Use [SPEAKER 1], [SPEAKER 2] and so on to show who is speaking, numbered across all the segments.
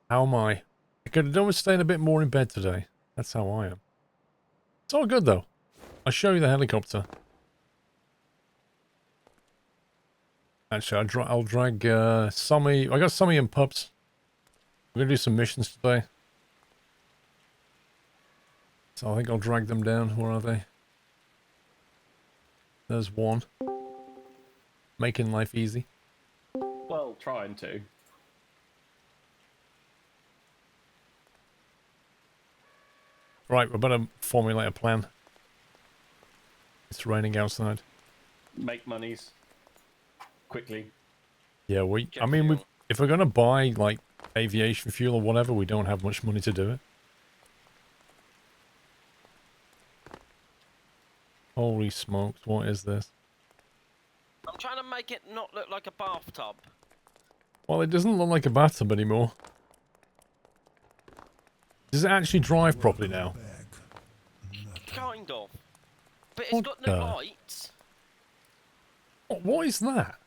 [SPEAKER 1] How am I? I could have done with staying a bit more in bed today. That's how I am. It's all good, though. I'll show you the helicopter. Actually, I'll drag Sammy. I got Sammy and Pups. We're going to do some missions today. So I think I'll drag them down. Where are they? There's one. Making life easy.
[SPEAKER 2] Well, trying to.
[SPEAKER 1] Right, we better formulate a plan. It's raining outside.
[SPEAKER 2] Make monies. Quickly.
[SPEAKER 1] Yeah, I mean, if we're going to buy, like, aviation fuel or whatever, we don't have much money to do it. Holy smokes, what is this?
[SPEAKER 3] I'm trying to make it not look like a bathtub.
[SPEAKER 1] Well, it doesn't look like a bathtub anymore. Does it actually drive properly now?
[SPEAKER 3] Kind of. But it's got no lights.
[SPEAKER 1] What is that?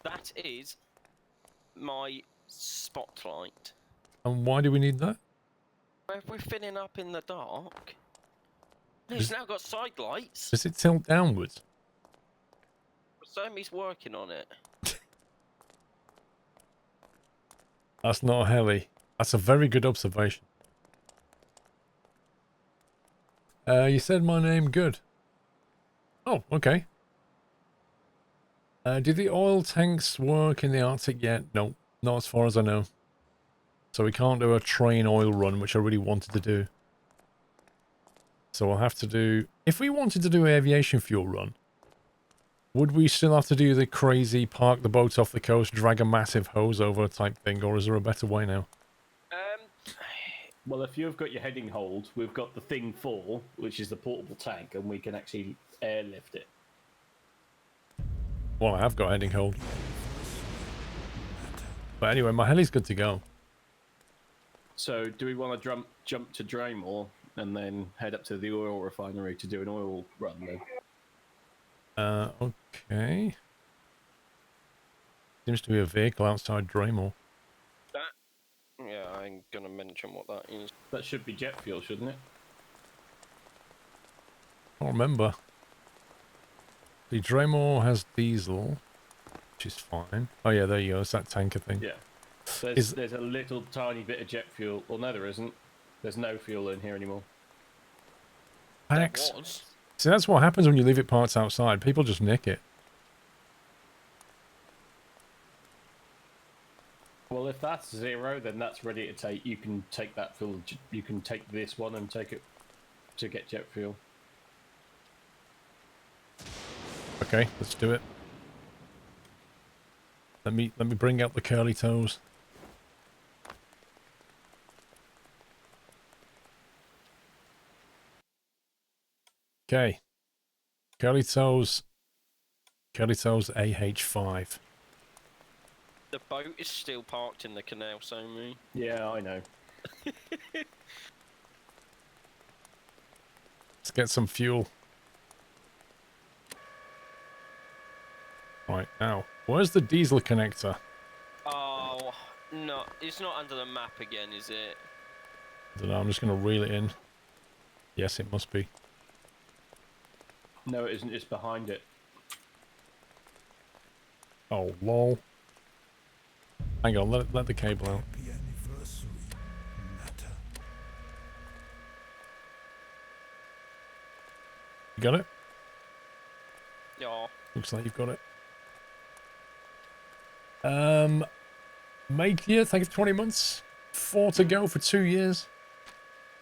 [SPEAKER 3] That is my spotlight.
[SPEAKER 1] And why do we need that?
[SPEAKER 3] If we're filling up in the dark. It's now got side lights.
[SPEAKER 1] Does it tilt downwards?
[SPEAKER 3] Somebody's working on it.
[SPEAKER 1] That's not a heli. That's a very good observation. You said my name good. Oh, okay. Do the oil tanks work in the Arctic yet? No, not as far as I know. So we can't do a train oil run, which I really wanted to do. So we'll have to do... If we wanted to do an aviation fuel run, would we still have to do the crazy park the boat off the coast, drag a massive hose over type thing, or is there a better way now?
[SPEAKER 2] Well, if you've got your heading hold, we've got the Thing 4, which is the portable tank, and we can actually airlift it.
[SPEAKER 1] Well, I have got heading hold. But anyway, my heli's good to go.
[SPEAKER 2] So, do we want to jump to Draymore and then head up to the oil refinery to do an oil run then?
[SPEAKER 1] Okay. Seems to be a vehicle outside Draymore.
[SPEAKER 3] Yeah, I'm gonna mention what that is.
[SPEAKER 2] That should be jet fuel, shouldn't it?
[SPEAKER 1] I don't remember. The Draymore has diesel, which is fine. Oh yeah, there you go. It's that tanker thing.
[SPEAKER 2] Yeah. There's a little tiny bit of jet fuel. Well, no, there isn't. There's no fuel in here anymore.
[SPEAKER 1] Packs. See, that's what happens when you leave it parked outside. People just nick it.
[SPEAKER 2] Well, if that's 0, then that's ready to take. You can take that fuel. You can take this one and take it to get jet fuel.
[SPEAKER 1] Okay, let's do it. Let me bring out the curly toes. Okay. Curly toes AH5.
[SPEAKER 3] The boat is still parked in the canal, Somu.
[SPEAKER 2] Yeah, I know.
[SPEAKER 1] Let's get some fuel. Right, now, where's the diesel connector?
[SPEAKER 3] Oh, no, it's not under the map again, is it?
[SPEAKER 1] I don't know, I'm just going to reel it in. Yes, it must be.
[SPEAKER 2] No, it isn't. It's behind it.
[SPEAKER 1] Oh, lol. Hang on, let the cable out. You got it?
[SPEAKER 3] Yeah.
[SPEAKER 1] Looks like you've got it. Make year, thank you for 20 months. 4 to go for 2 years.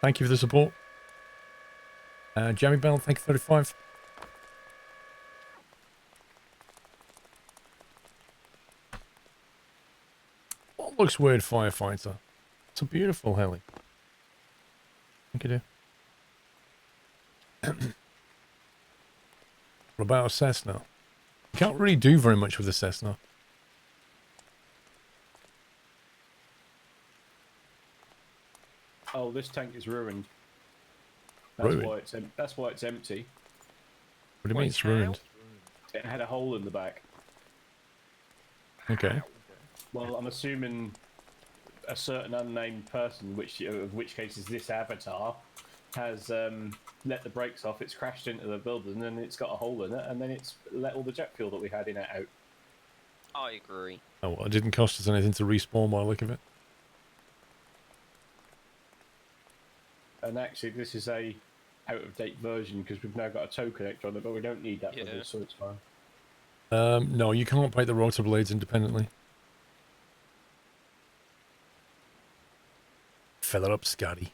[SPEAKER 1] Thank you for the support. Jamie Bell, thank you 35. What looks weird, firefighter? It's a beautiful heli. Thank you, dear. What about a Cessna? You can't really do very much with a Cessna.
[SPEAKER 2] Oh, this tank is ruined.
[SPEAKER 1] Ruined?
[SPEAKER 2] That's why it's empty.
[SPEAKER 1] What do you mean it's ruined?
[SPEAKER 2] It had a hole in the back.
[SPEAKER 1] Okay.
[SPEAKER 2] Well, I'm assuming a certain unnamed person, of which case is this avatar, has let the brakes off. It's crashed into the building and it's got a hole in it, and then it's let all the jet fuel that we had in it out.
[SPEAKER 3] I agree.
[SPEAKER 1] Oh, well, it didn't cost us anything to respawn by the look of it.
[SPEAKER 2] And actually, this is a out-of-date version because we've now got a toe connector on it, but we don't need that for this, so it's fine.
[SPEAKER 1] No, you can't break the rotor blades independently. Fill it up, Scotty.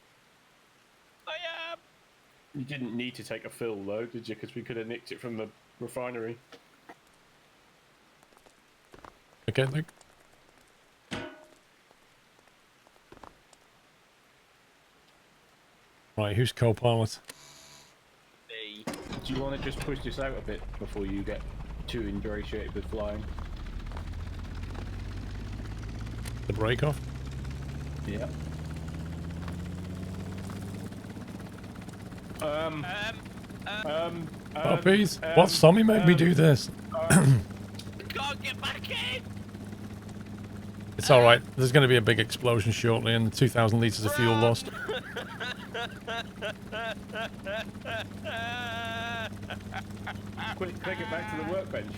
[SPEAKER 3] I am.
[SPEAKER 2] You didn't need to take a fill, though, did you? Because we could have nicked it from the refinery.
[SPEAKER 1] Okay, Luke. Right, who's co-pilot?
[SPEAKER 3] Me.
[SPEAKER 2] Do you want to just push this out a bit before you get too ingratiated with flying?
[SPEAKER 1] The brake off?
[SPEAKER 2] Yeah.
[SPEAKER 1] Puppies? What? Sammy made me do this.
[SPEAKER 3] Can't get back in.
[SPEAKER 1] It's alright. There's going to be a big explosion shortly and 2,000 litres of fuel lost.
[SPEAKER 2] Quick, take it back to the workbench.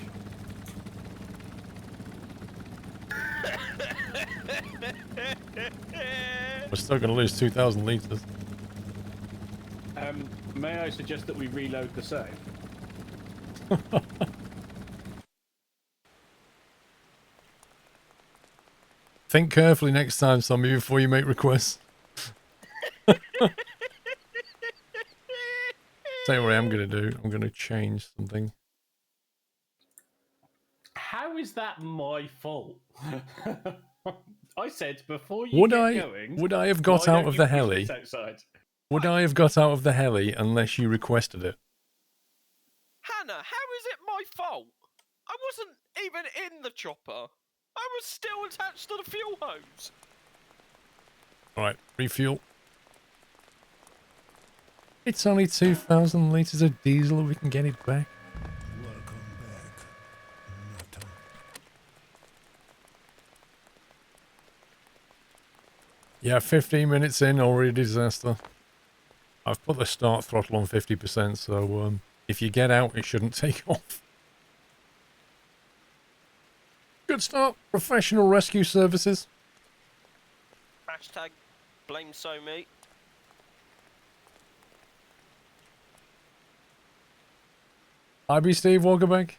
[SPEAKER 1] We're still going to lose 2,000 litres.
[SPEAKER 2] May I suggest that we reload the save?
[SPEAKER 1] Think carefully next time, Sammy, before you make requests. Tell you what I'm going to do. I'm going to change something.
[SPEAKER 2] How is that my fault? I said before you going.
[SPEAKER 1] Would I have got out of the heli? Would I have got out of the heli unless you requested it?
[SPEAKER 3] Hannah, how is it my fault? I wasn't even in the chopper. I was still attached to the fuel hose.
[SPEAKER 1] Alright, refuel. It's only 2,000 litres of diesel, we can get it back.
[SPEAKER 4] Welcome back, Nata.
[SPEAKER 1] Yeah, 15 minutes in, already a disaster. I've put the start throttle on 50%, so if you get out, it shouldn't take off. Good start. Professional rescue services.
[SPEAKER 3] Hashtag blame so me.
[SPEAKER 1] IB Steve, welcome back.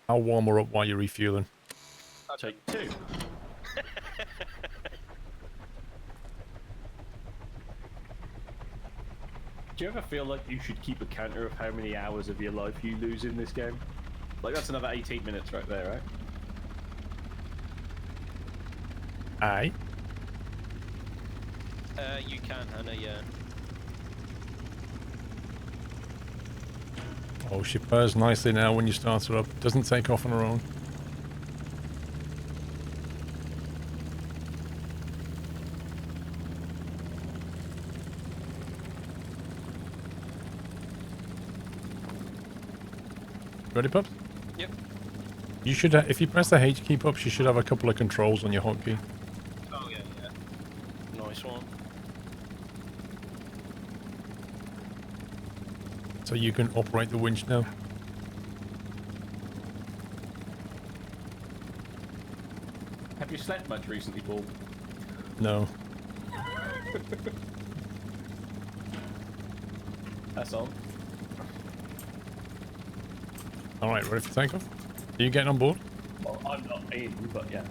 [SPEAKER 1] I'll warm her up while you're refueling.
[SPEAKER 2] Take two. Do you ever feel like you should keep a counter of how many hours of your life you lose in this game? Like, that's another 18 minutes right there, right?
[SPEAKER 1] Aye.
[SPEAKER 3] You can, Hannah, yeah.
[SPEAKER 1] Oh, she purrs nicely now when you start her up. Doesn't take off on her own. Ready, pups?
[SPEAKER 3] Yep.
[SPEAKER 1] You should, if you press the H key, pups, you should have a couple of controls on your hotkey.
[SPEAKER 3] Oh, yeah, yeah. Nice one.
[SPEAKER 1] So you can operate the winch now.
[SPEAKER 2] Have you slept much recently, Paul?
[SPEAKER 1] No.
[SPEAKER 2] That's all.
[SPEAKER 1] Alright, ready for takeoff? Are you getting on board?
[SPEAKER 2] Well, I'm not in, but yeah.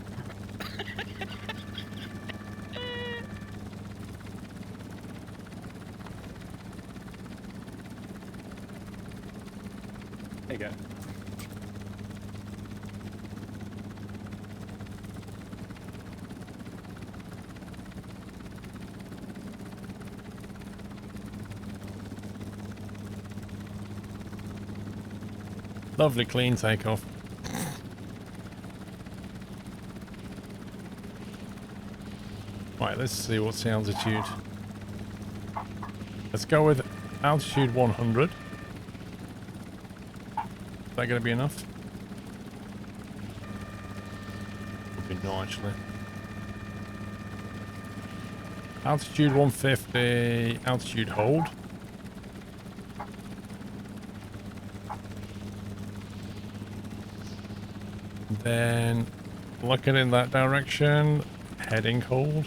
[SPEAKER 2] There you go.
[SPEAKER 1] Lovely clean takeoff. Right, let's see what's the altitude. Let's go with altitude 100. Is that going to be enough? Probably not, actually. Altitude 150, altitude hold. Then, looking in that direction, heading hold.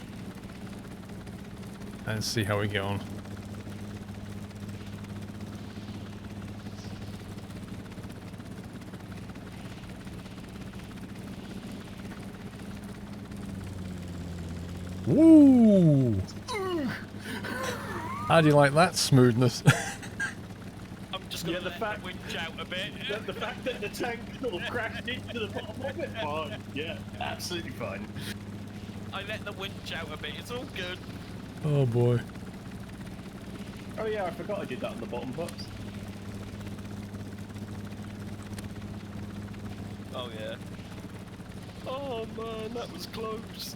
[SPEAKER 1] And see how we get on. Woo! How do you like that smoothness?
[SPEAKER 3] I'm just gonna
[SPEAKER 2] Yeah, the
[SPEAKER 3] let
[SPEAKER 2] fact-
[SPEAKER 3] the winch out a bit.
[SPEAKER 2] The fact that the tank sort of crashed into the bottom of it, fine. Yeah, absolutely fine.
[SPEAKER 3] I let the winch out a bit. It's all good.
[SPEAKER 1] Oh boy.
[SPEAKER 2] Oh yeah, I forgot I did that on the bottom box.
[SPEAKER 3] Oh yeah. Oh man, that was close.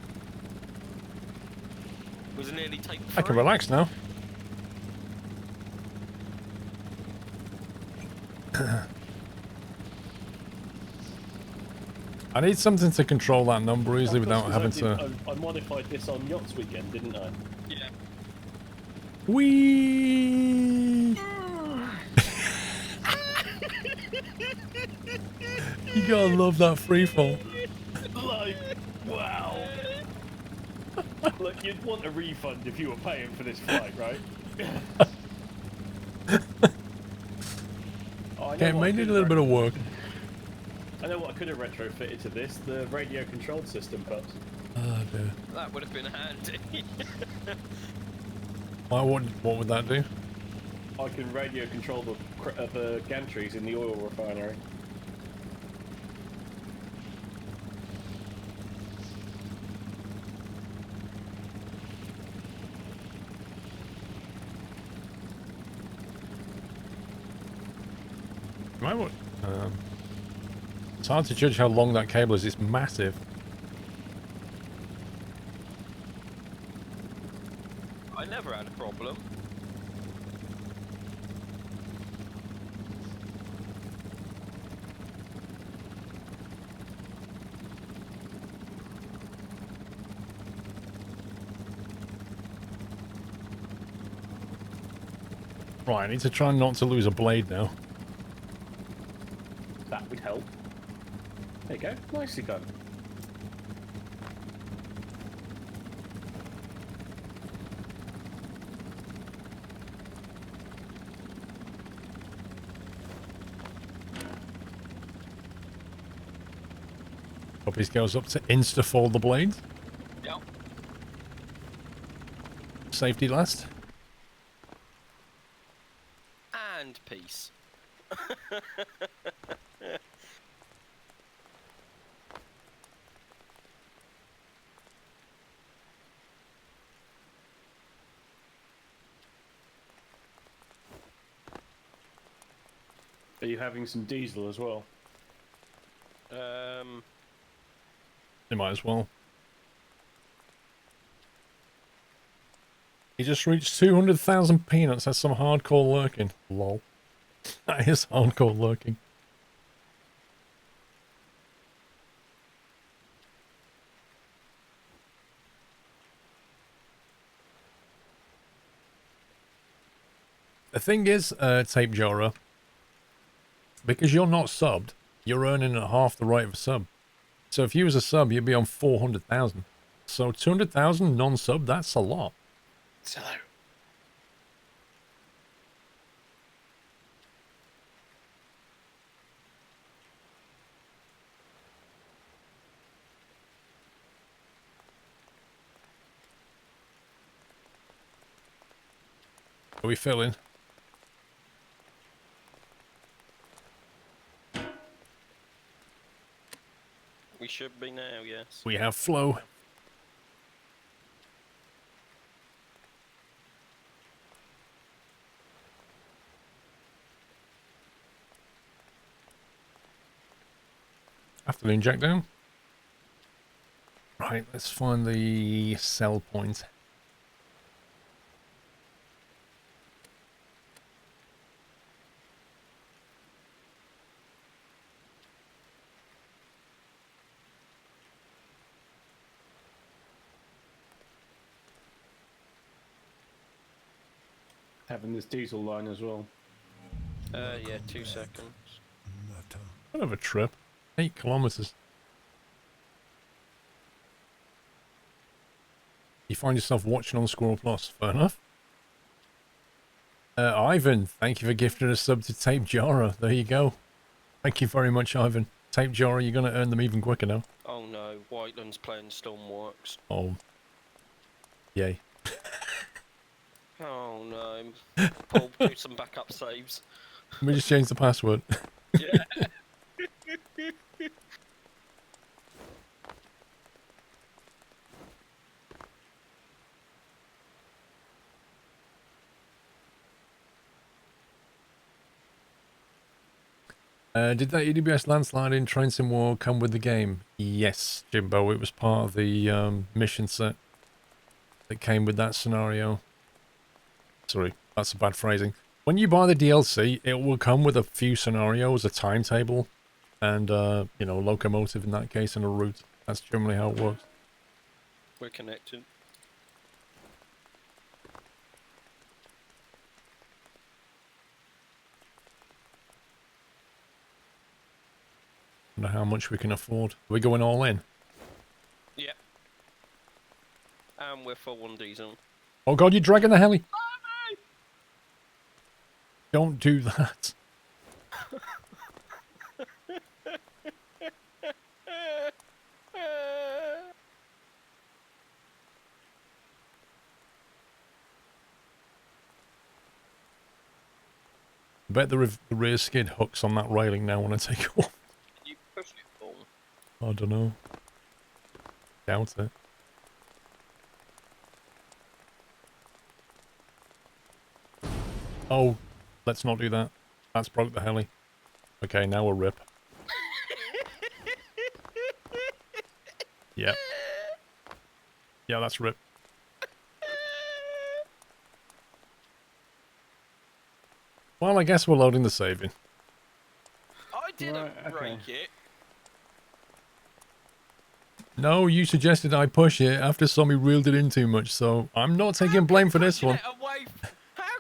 [SPEAKER 3] Was it nearly take
[SPEAKER 1] I can relax now. I need something to control that number easily without having to...
[SPEAKER 2] I modified this on Yachts Weekend, didn't I?
[SPEAKER 3] Yeah.
[SPEAKER 1] Whee! You gotta love that freefall.
[SPEAKER 2] Like, wow. Look, you'd want a refund if you were paying for this flight, right? Oh,
[SPEAKER 1] Okay, it may need a little bit of work.
[SPEAKER 2] I know what I could have retrofitted to this, the radio controlled system, but
[SPEAKER 1] Oh dear.
[SPEAKER 3] That would have been handy.
[SPEAKER 1] Why, what would that do?
[SPEAKER 2] I can radio control the gantries in the oil refinery.
[SPEAKER 1] Right, what? It's hard to judge how long that cable is. It's massive.
[SPEAKER 3] I never had a problem.
[SPEAKER 1] Right, I need to try not to lose a blade now.
[SPEAKER 2] That would help. There you go, nicely done.
[SPEAKER 1] Puppies goes up to insta-fold the blades.
[SPEAKER 3] Yep.
[SPEAKER 1] Safety last.
[SPEAKER 3] And peace.
[SPEAKER 2] Are you having some diesel as well?
[SPEAKER 1] They might as well. He just reached 200,000 peanuts. That's some hardcore lurking. Lol. That is hardcore lurking. The thing is, Tape Jora, because you're not subbed, you're earning at half the rate of a sub. So if you was a sub, you'd be on 400,000. So 200,000 non-sub, that's a lot.
[SPEAKER 2] So.
[SPEAKER 1] Are we filling?
[SPEAKER 3] We should be now, yes.
[SPEAKER 1] We have flow. Afternoon, Jack down. Right. Right, let's find the sell point.
[SPEAKER 2] Having this diesel line as well.
[SPEAKER 3] Yeah, 2 seconds.
[SPEAKER 4] Matter.
[SPEAKER 1] Kind of a trip. 8 kilometers. You find yourself watching on SquirrelPlus. Fair enough. Ivan, thank you for gifting a sub to Tape Jara. There you go. Thank you very much, Ivan. Tape Jara, you're going to earn them even quicker now.
[SPEAKER 3] Oh no, Whiteland's playing Stormworks.
[SPEAKER 1] Oh. Yay.
[SPEAKER 3] Oh no. Paul, do some backup saves.
[SPEAKER 1] Let me just change the password.
[SPEAKER 3] Yeah.
[SPEAKER 1] Did that EDBS landslide in Train Sim War come with the game? Yes, Jimbo. It was part of the mission set that came with that scenario. Sorry, that's a bad phrasing. When you buy the DLC, it will come with a few scenarios, a timetable, and, you know, locomotive in that case, and a route. That's generally how it works.
[SPEAKER 3] We're connected.
[SPEAKER 1] I wonder how much we can afford. Are we going all in?
[SPEAKER 3] Yep. And we're full on diesel.
[SPEAKER 1] Oh god, you're dragging the heli! Don't do that. I bet the rear skid hooks on that railing now when I take off.
[SPEAKER 3] Can you push it, Paul?
[SPEAKER 1] I don't know. Doubt it. Oh, let's not do that. That's broke the heli. Okay, now we'll rip. Yep. Yeah, that's rip. Well, I guess we're loading the saving.
[SPEAKER 3] I didn't
[SPEAKER 2] Right, okay.
[SPEAKER 3] break it.
[SPEAKER 1] No, you suggested I push it after Sommy reeled it in too much, so I'm not taking blame for this one.
[SPEAKER 3] How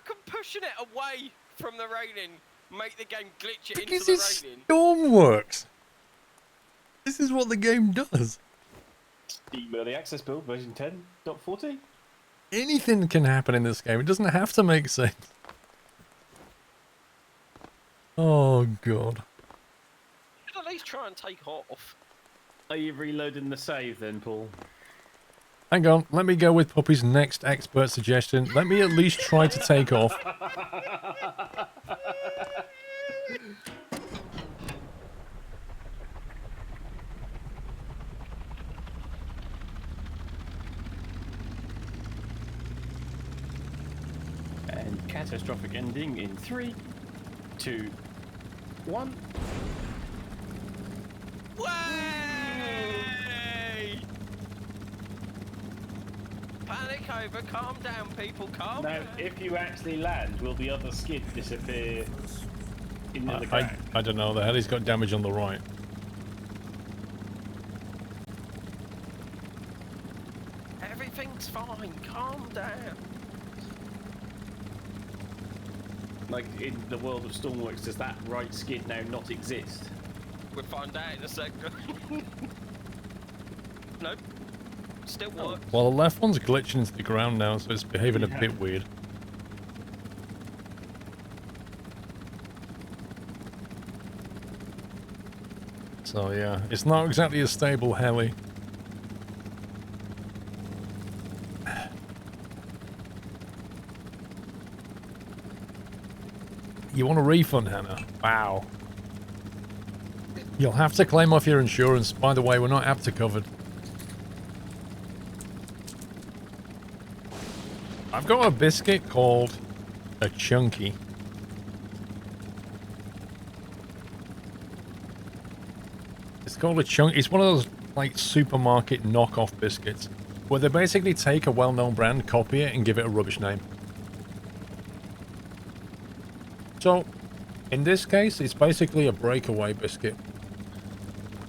[SPEAKER 3] can pushing it away from the railing make the game glitch it
[SPEAKER 1] Because
[SPEAKER 3] into
[SPEAKER 1] it's
[SPEAKER 3] the railing?
[SPEAKER 1] Stormworks. This is what the game does.
[SPEAKER 2] The early access build version 10.40.
[SPEAKER 1] Anything can happen in this game. It doesn't have to make sense. Oh, God.
[SPEAKER 3] You should at least try and take off.
[SPEAKER 2] Are you reloading the save then, Paul?
[SPEAKER 1] Hang on. Let me go with Puppy's next expert suggestion. Let me at least try to take off.
[SPEAKER 2] And catastrophic ending in 3, 2, 1.
[SPEAKER 3] Way! Panic over, calm down, people, calm
[SPEAKER 2] Now,
[SPEAKER 3] down.
[SPEAKER 2] if you actually land, will the other skid disappear into the ground?
[SPEAKER 1] I don't know. The heli's got damage on the right.
[SPEAKER 3] Everything's fine, calm down.
[SPEAKER 2] Like, in the world of Stormworks, does that right skid now not exist?
[SPEAKER 3] We'll find out in a second. Nope. Still works.
[SPEAKER 1] Well, the left one's glitching into the ground now, so it's behaving a bit weird. So, yeah. It's not exactly a stable heli. You want a refund, Hannah? Wow. You'll have to claim off your insurance. By the way, we're not APTA covered. I've got a biscuit called a Chunky. It's called a Chunky. It's one of those like supermarket knockoff biscuits, where they basically take a well-known brand, copy it, and give it a rubbish name. So, in this case, it's basically a breakaway biscuit,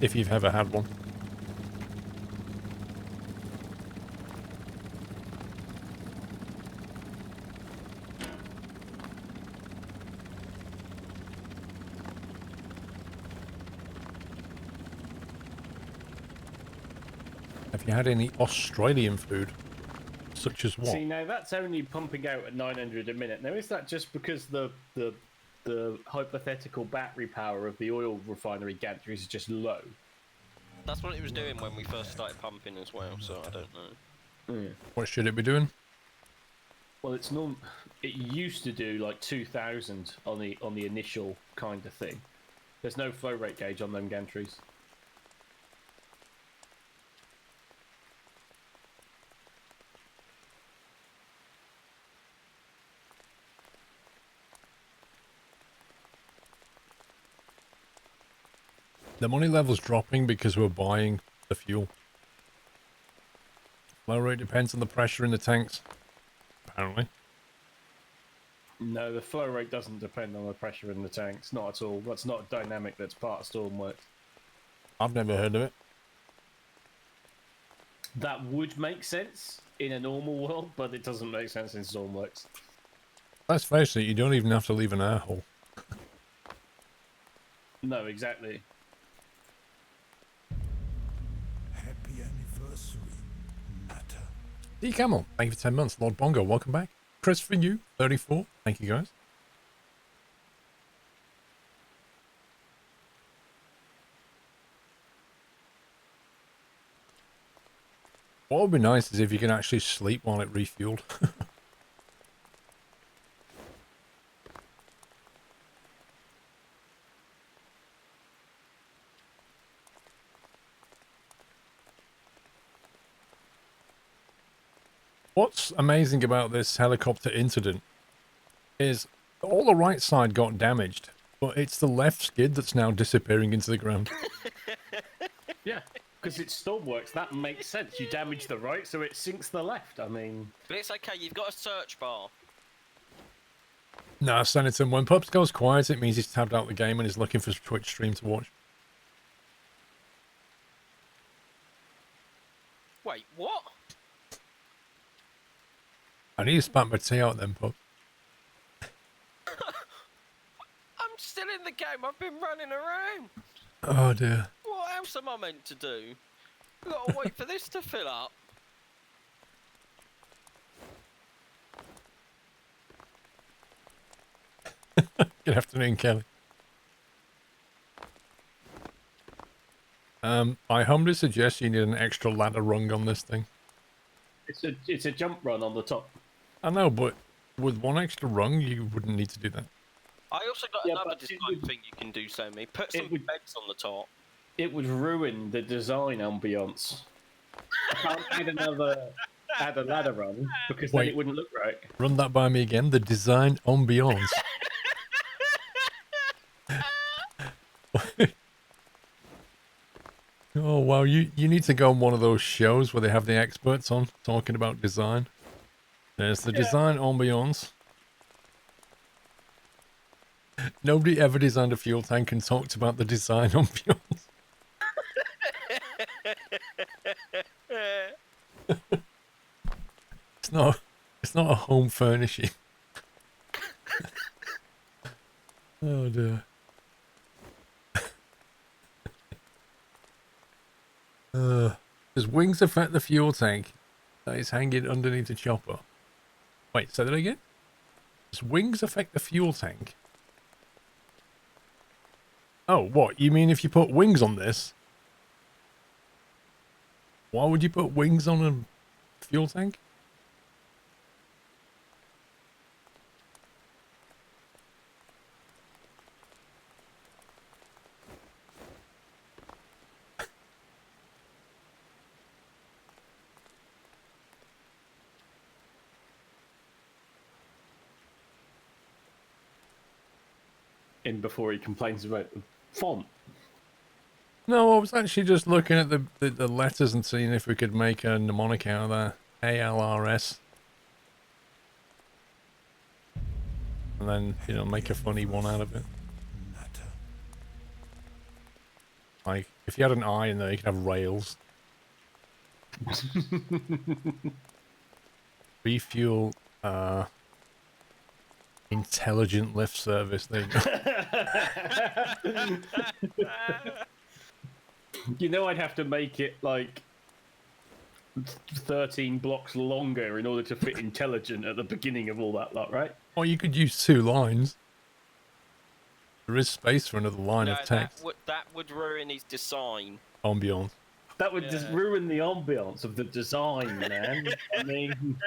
[SPEAKER 1] if you've ever had one. Have you had any Australian food? Such as what?
[SPEAKER 2] See, now that's only pumping out at 900 a minute. Now, is that just because the hypothetical battery power of the oil refinery gantries is just low?
[SPEAKER 3] That's what it was doing when we first started pumping as well, so I don't know.
[SPEAKER 1] What should it be doing?
[SPEAKER 2] Well, it's norm. It used to do like 2,000 on the initial kind of thing. There's no flow rate gauge on them gantries.
[SPEAKER 1] The money level's dropping because we're buying the fuel. Flow rate depends on the pressure in the tanks, apparently.
[SPEAKER 2] No, the flow rate doesn't depend on the pressure in the tanks. Not at all. That's not a dynamic that's part of Stormworks.
[SPEAKER 1] I've never heard of it.
[SPEAKER 2] That would make sense in a normal world, but it doesn't make sense in Stormworks.
[SPEAKER 1] Let's face it, you don't even have to leave an air hole.
[SPEAKER 2] No, exactly.
[SPEAKER 4] Happy anniversary, Nutter.
[SPEAKER 1] D Camel, thank you for 10 months. Lord Bongo, welcome back. Chris for you, 34. Thank you, guys. What would be nice is if you can actually sleep while it refueled. What's amazing about this helicopter incident is all the right side got damaged, but it's the left skid that's now disappearing into the ground.
[SPEAKER 2] Yeah, because it's Stormworks. That makes sense. You damage the right, so it sinks the left. I mean...
[SPEAKER 3] But it's okay, you've got a search bar.
[SPEAKER 1] Nah, Senator, when Pups goes quiet, it means he's tabbed out the game and is looking for a Twitch stream to watch.
[SPEAKER 3] Wait, what?
[SPEAKER 1] I need to spat my tea out then, Pups.
[SPEAKER 3] I'm still in the game, I've been running around.
[SPEAKER 1] Oh dear.
[SPEAKER 3] What else am I meant to do? I've got to wait for this to fill up.
[SPEAKER 1] Good afternoon, Kelly. I humbly suggest you need an extra ladder rung on this thing.
[SPEAKER 2] It's a jump run on the top.
[SPEAKER 1] I know, but with one extra rung, you wouldn't need to do that.
[SPEAKER 3] I also got
[SPEAKER 2] Yeah,
[SPEAKER 3] another
[SPEAKER 2] but
[SPEAKER 3] design
[SPEAKER 2] it would-
[SPEAKER 3] thing you can do, Sammy. Put some
[SPEAKER 2] would-
[SPEAKER 3] beds on the top.
[SPEAKER 2] It would ruin the design ambience. I can't add a ladder run because then
[SPEAKER 1] Wait.
[SPEAKER 2] it wouldn't look right.
[SPEAKER 1] Run that by me again. The design ambiance. Oh wow, you need to go on one of those shows where they have the experts on talking about design. There's the design ambiance. Nobody ever designed a fuel tank and talked about the design ambiance. It's not a home furnishing. Oh dear. Does wings affect the fuel tank that is hanging underneath the chopper? Wait, say that again? Does wings affect the fuel tank? Oh, what? You mean if you put wings on this? Why would you put wings on a fuel tank?
[SPEAKER 2] In before he complains about the font.
[SPEAKER 1] No, I was actually just looking at the letters and seeing if we could make a mnemonic out of that. ALRS. And then, you know, make a funny one out of it.
[SPEAKER 4] Matter.
[SPEAKER 1] Like, if you had an I in there, you could have rails. Refuel, intelligent lift service. There you go.
[SPEAKER 2] You know, I'd have to make it like 13 blocks longer in order to fit intelligent at the beginning of all that lot, right?
[SPEAKER 1] Or you could use 2 lines. There is space for another line
[SPEAKER 3] No,
[SPEAKER 1] of text.
[SPEAKER 3] that would ruin his design.
[SPEAKER 1] Ambiance.
[SPEAKER 2] That would just
[SPEAKER 3] Yeah.
[SPEAKER 2] ruin the ambiance of the design, man. I mean,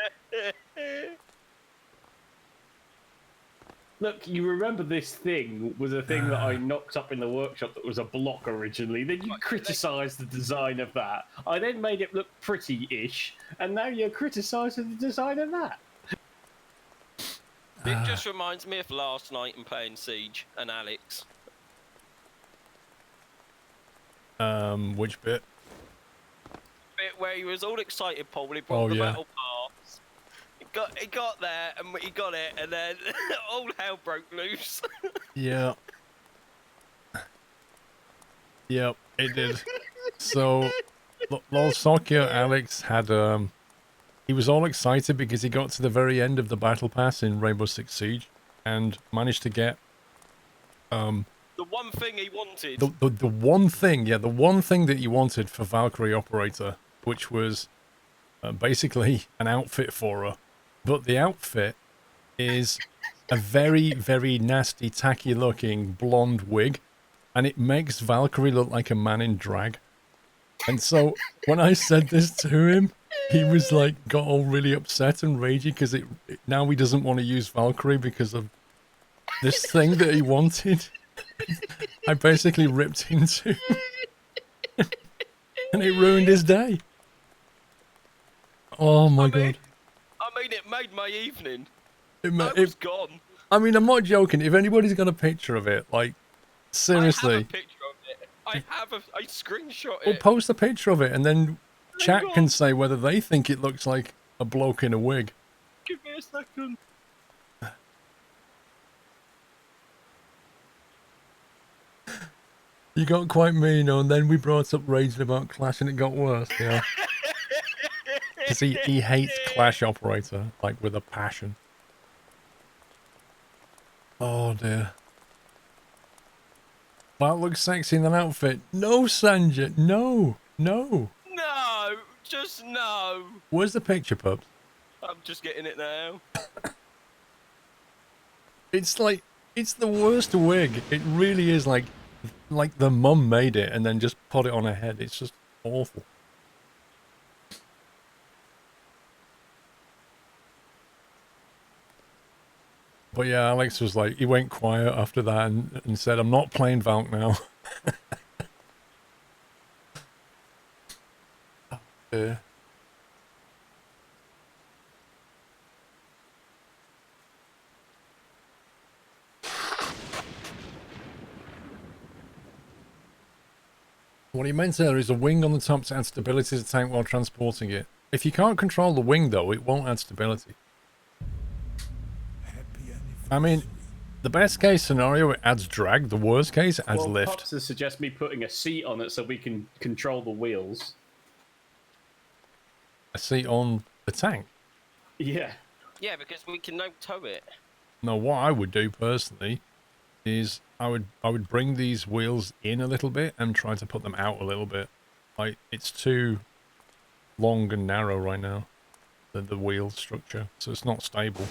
[SPEAKER 2] look, you remember this thing was a thing that I knocked up in the workshop that was a block originally. Then you criticised the design of that. I then made it look pretty-ish, and now you're criticising the design of that.
[SPEAKER 3] It just reminds me of last night and playing Siege and Alex.
[SPEAKER 1] Which bit?
[SPEAKER 3] Bit where he was all excited, probably brought
[SPEAKER 1] Oh,
[SPEAKER 3] the
[SPEAKER 1] yeah.
[SPEAKER 3] metal parts. He got there and he got it, and then all hell broke loose.
[SPEAKER 1] Yeah. Yep, it did. So, Lolsokia Alex had, he was all excited because he got to the very end of the battle pass in Rainbow Six Siege and managed to get,
[SPEAKER 3] The one thing he wanted.
[SPEAKER 1] the one thing, yeah, the one thing that he wanted for Valkyrie Operator, which was basically an outfit for her. But the outfit is a very, very nasty, tacky looking blonde wig, and it makes Valkyrie look like a man in drag. And so when I said this to him, he was like, got all really upset and ragey because now he doesn't want to use Valkyrie because of this thing that he wanted. I basically ripped into him. And it ruined his day. Oh my god.
[SPEAKER 3] I mean, it made my evening.
[SPEAKER 1] It
[SPEAKER 3] I was gone.
[SPEAKER 1] I mean, I'm not joking. If anybody's got a picture of it, like,
[SPEAKER 3] I
[SPEAKER 1] seriously,
[SPEAKER 3] have a picture of it. I screenshot
[SPEAKER 1] well,
[SPEAKER 3] it.
[SPEAKER 1] post a picture of it and then chat can say whether they think it looks like a bloke in a wig.
[SPEAKER 3] Give me a second.
[SPEAKER 1] You got quite mean, and then we brought up raging about Clash and it got worse, yeah. Because he hates Clash Operator, like, with a passion. Oh, dear. That looks sexy in an outfit. No, Sanjay, no, no.
[SPEAKER 3] No, just no.
[SPEAKER 1] Where's the picture, pups?
[SPEAKER 3] I'm just getting it now.
[SPEAKER 1] It's like, it's the worst wig. It really is like the mum made it and then just put it on her head. It's just awful. But yeah, Alex was like, he went quiet after that and said, I'm not playing Valk now. Yeah. What he meant there is a wing on the top to add stability to the tank while transporting it. If you can't control the wing, though, it won't add stability. I mean, the best case scenario, it adds drag. The worst case, it adds lift.
[SPEAKER 2] Pops has suggested me putting a seat on it so we can control the wheels.
[SPEAKER 1] A seat on the tank.
[SPEAKER 2] Yeah.
[SPEAKER 3] Yeah, because we can now tow it.
[SPEAKER 1] No, what I would do personally is I would bring these wheels in a little bit and try to put them out a little bit. Like, it's too long and narrow right now, the wheel structure, so it's not stable.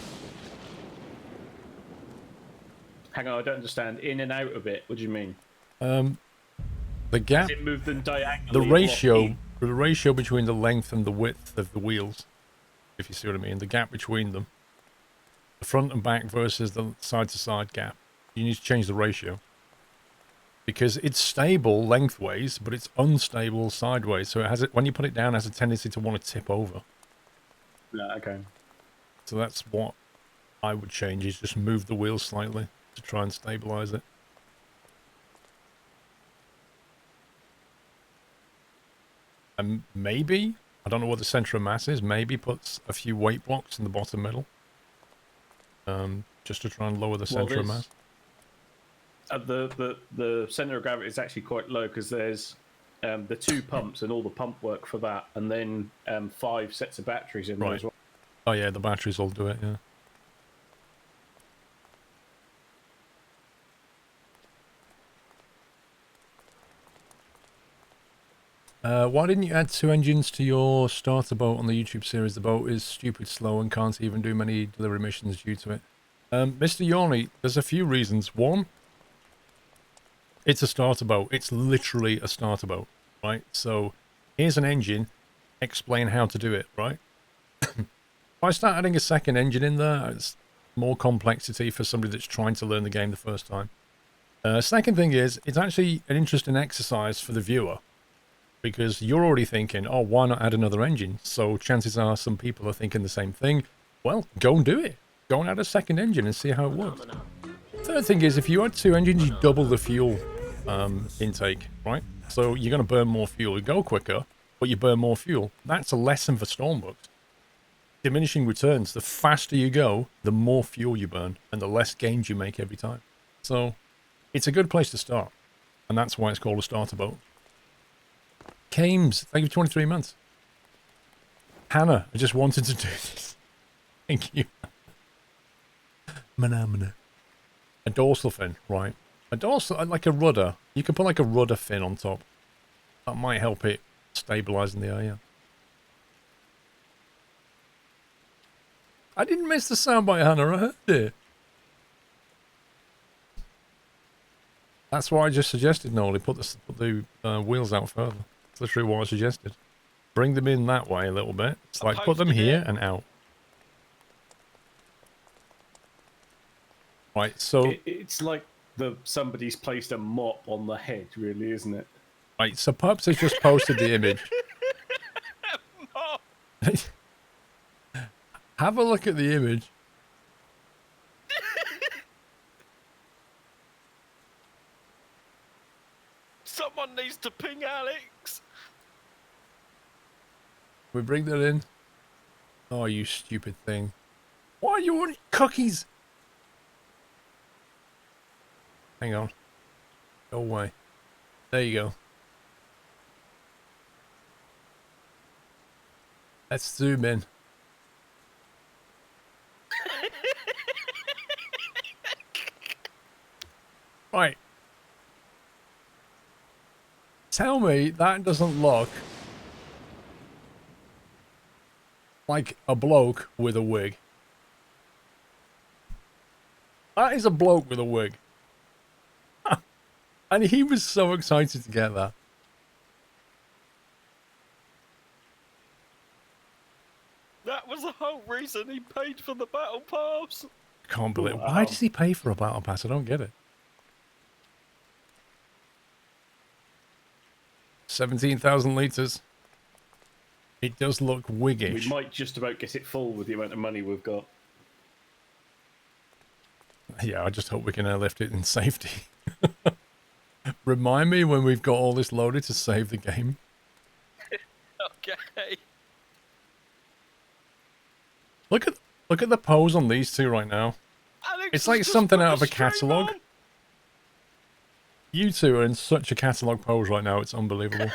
[SPEAKER 2] Hang on, I don't understand. In and out of it. What do you mean?
[SPEAKER 1] The gap,
[SPEAKER 2] Does it move them diagonally?
[SPEAKER 1] the
[SPEAKER 2] or
[SPEAKER 1] ratio between the length and the width of the wheels, if you see what I mean, the gap between them, the front and back versus the side to side gap, you need to change the ratio because it's stable lengthways, but it's unstable sideways. So it has it when you put it down, it has a tendency to want to tip over.
[SPEAKER 2] Yeah, okay.
[SPEAKER 1] So that's what I would change, is just move the wheels slightly to try and stabilize it. And maybe, I don't know what the center of mass is, maybe puts a few weight blocks in the bottom middle. Just to try and lower the center of mass.
[SPEAKER 2] The center of gravity is actually quite low because there's the 2 pumps and all the pump work for that, and then 5 sets of batteries in there as well.
[SPEAKER 1] Oh yeah, the batteries will do it, yeah. Why didn't you add 2 engines to your starter boat on the YouTube series? The boat is stupid slow and can't even do many delivery missions due to it. Mr. Yorny, there's a few reasons. One, it's a starter boat. It's literally a starter boat, right? So here's an engine. Explain how to do it, right? If I start adding a second engine in there, it's more complexity for somebody that's trying to learn the game the first time. Second thing is, it's actually an interesting exercise for the viewer. Because you're already thinking, oh, why not add another engine? So chances are some people are thinking the same thing. Well, go and do it. Go and add a second engine and see how it works. Third thing is, if you add 2 engines, you double the fuel intake, right? So you're going to burn more fuel. You go quicker, but you burn more fuel. That's a lesson for Stormworks. Diminishing returns. The faster you go, the more fuel you burn, and the less gains you make every time. So it's a good place to start. And that's why it's called a starter boat. Kames, thank you for 23 months. Hannah, I just wanted to do this. Thank you. Mana. A dorsal fin, right. A dorsal, like a rudder. You can put like a rudder fin on top. That might help it stabilize in the air, yeah. I didn't miss the soundbite, Hannah. I heard it. That's what I just suggested, Nolly. Put the wheels out further. That's literally what I suggested. Bring them in that way a little bit. It's like put them here and out. Right, so...
[SPEAKER 2] It's like somebody's placed a mop on the head, really, isn't it?
[SPEAKER 1] Right, so Pups has just posted the image. Have a look at the image.
[SPEAKER 3] Someone needs to ping Alex.
[SPEAKER 1] We bring that in. Oh, you stupid thing. Why are you on cookies? Hang on. Go away. There you go. Let's zoom in. Right. Tell me that doesn't look like a bloke with a wig. That is a bloke with a wig. And he was so excited to get that.
[SPEAKER 3] That was the whole reason he paid for the battle pass.
[SPEAKER 1] I can't believe it. Why does he pay for a battle pass? I don't get it. 17,000 litres. It does look wiggish.
[SPEAKER 2] We might just about get it full with the amount of money we've got.
[SPEAKER 1] Yeah, I just hope we can airlift it in safety. Remind me when we've got all this loaded to save the game.
[SPEAKER 3] Okay.
[SPEAKER 1] Look at the pose on these two right now.
[SPEAKER 3] Alex
[SPEAKER 1] It's like something out of a catalogue. You two are in such a catalogue pose right now, it's unbelievable.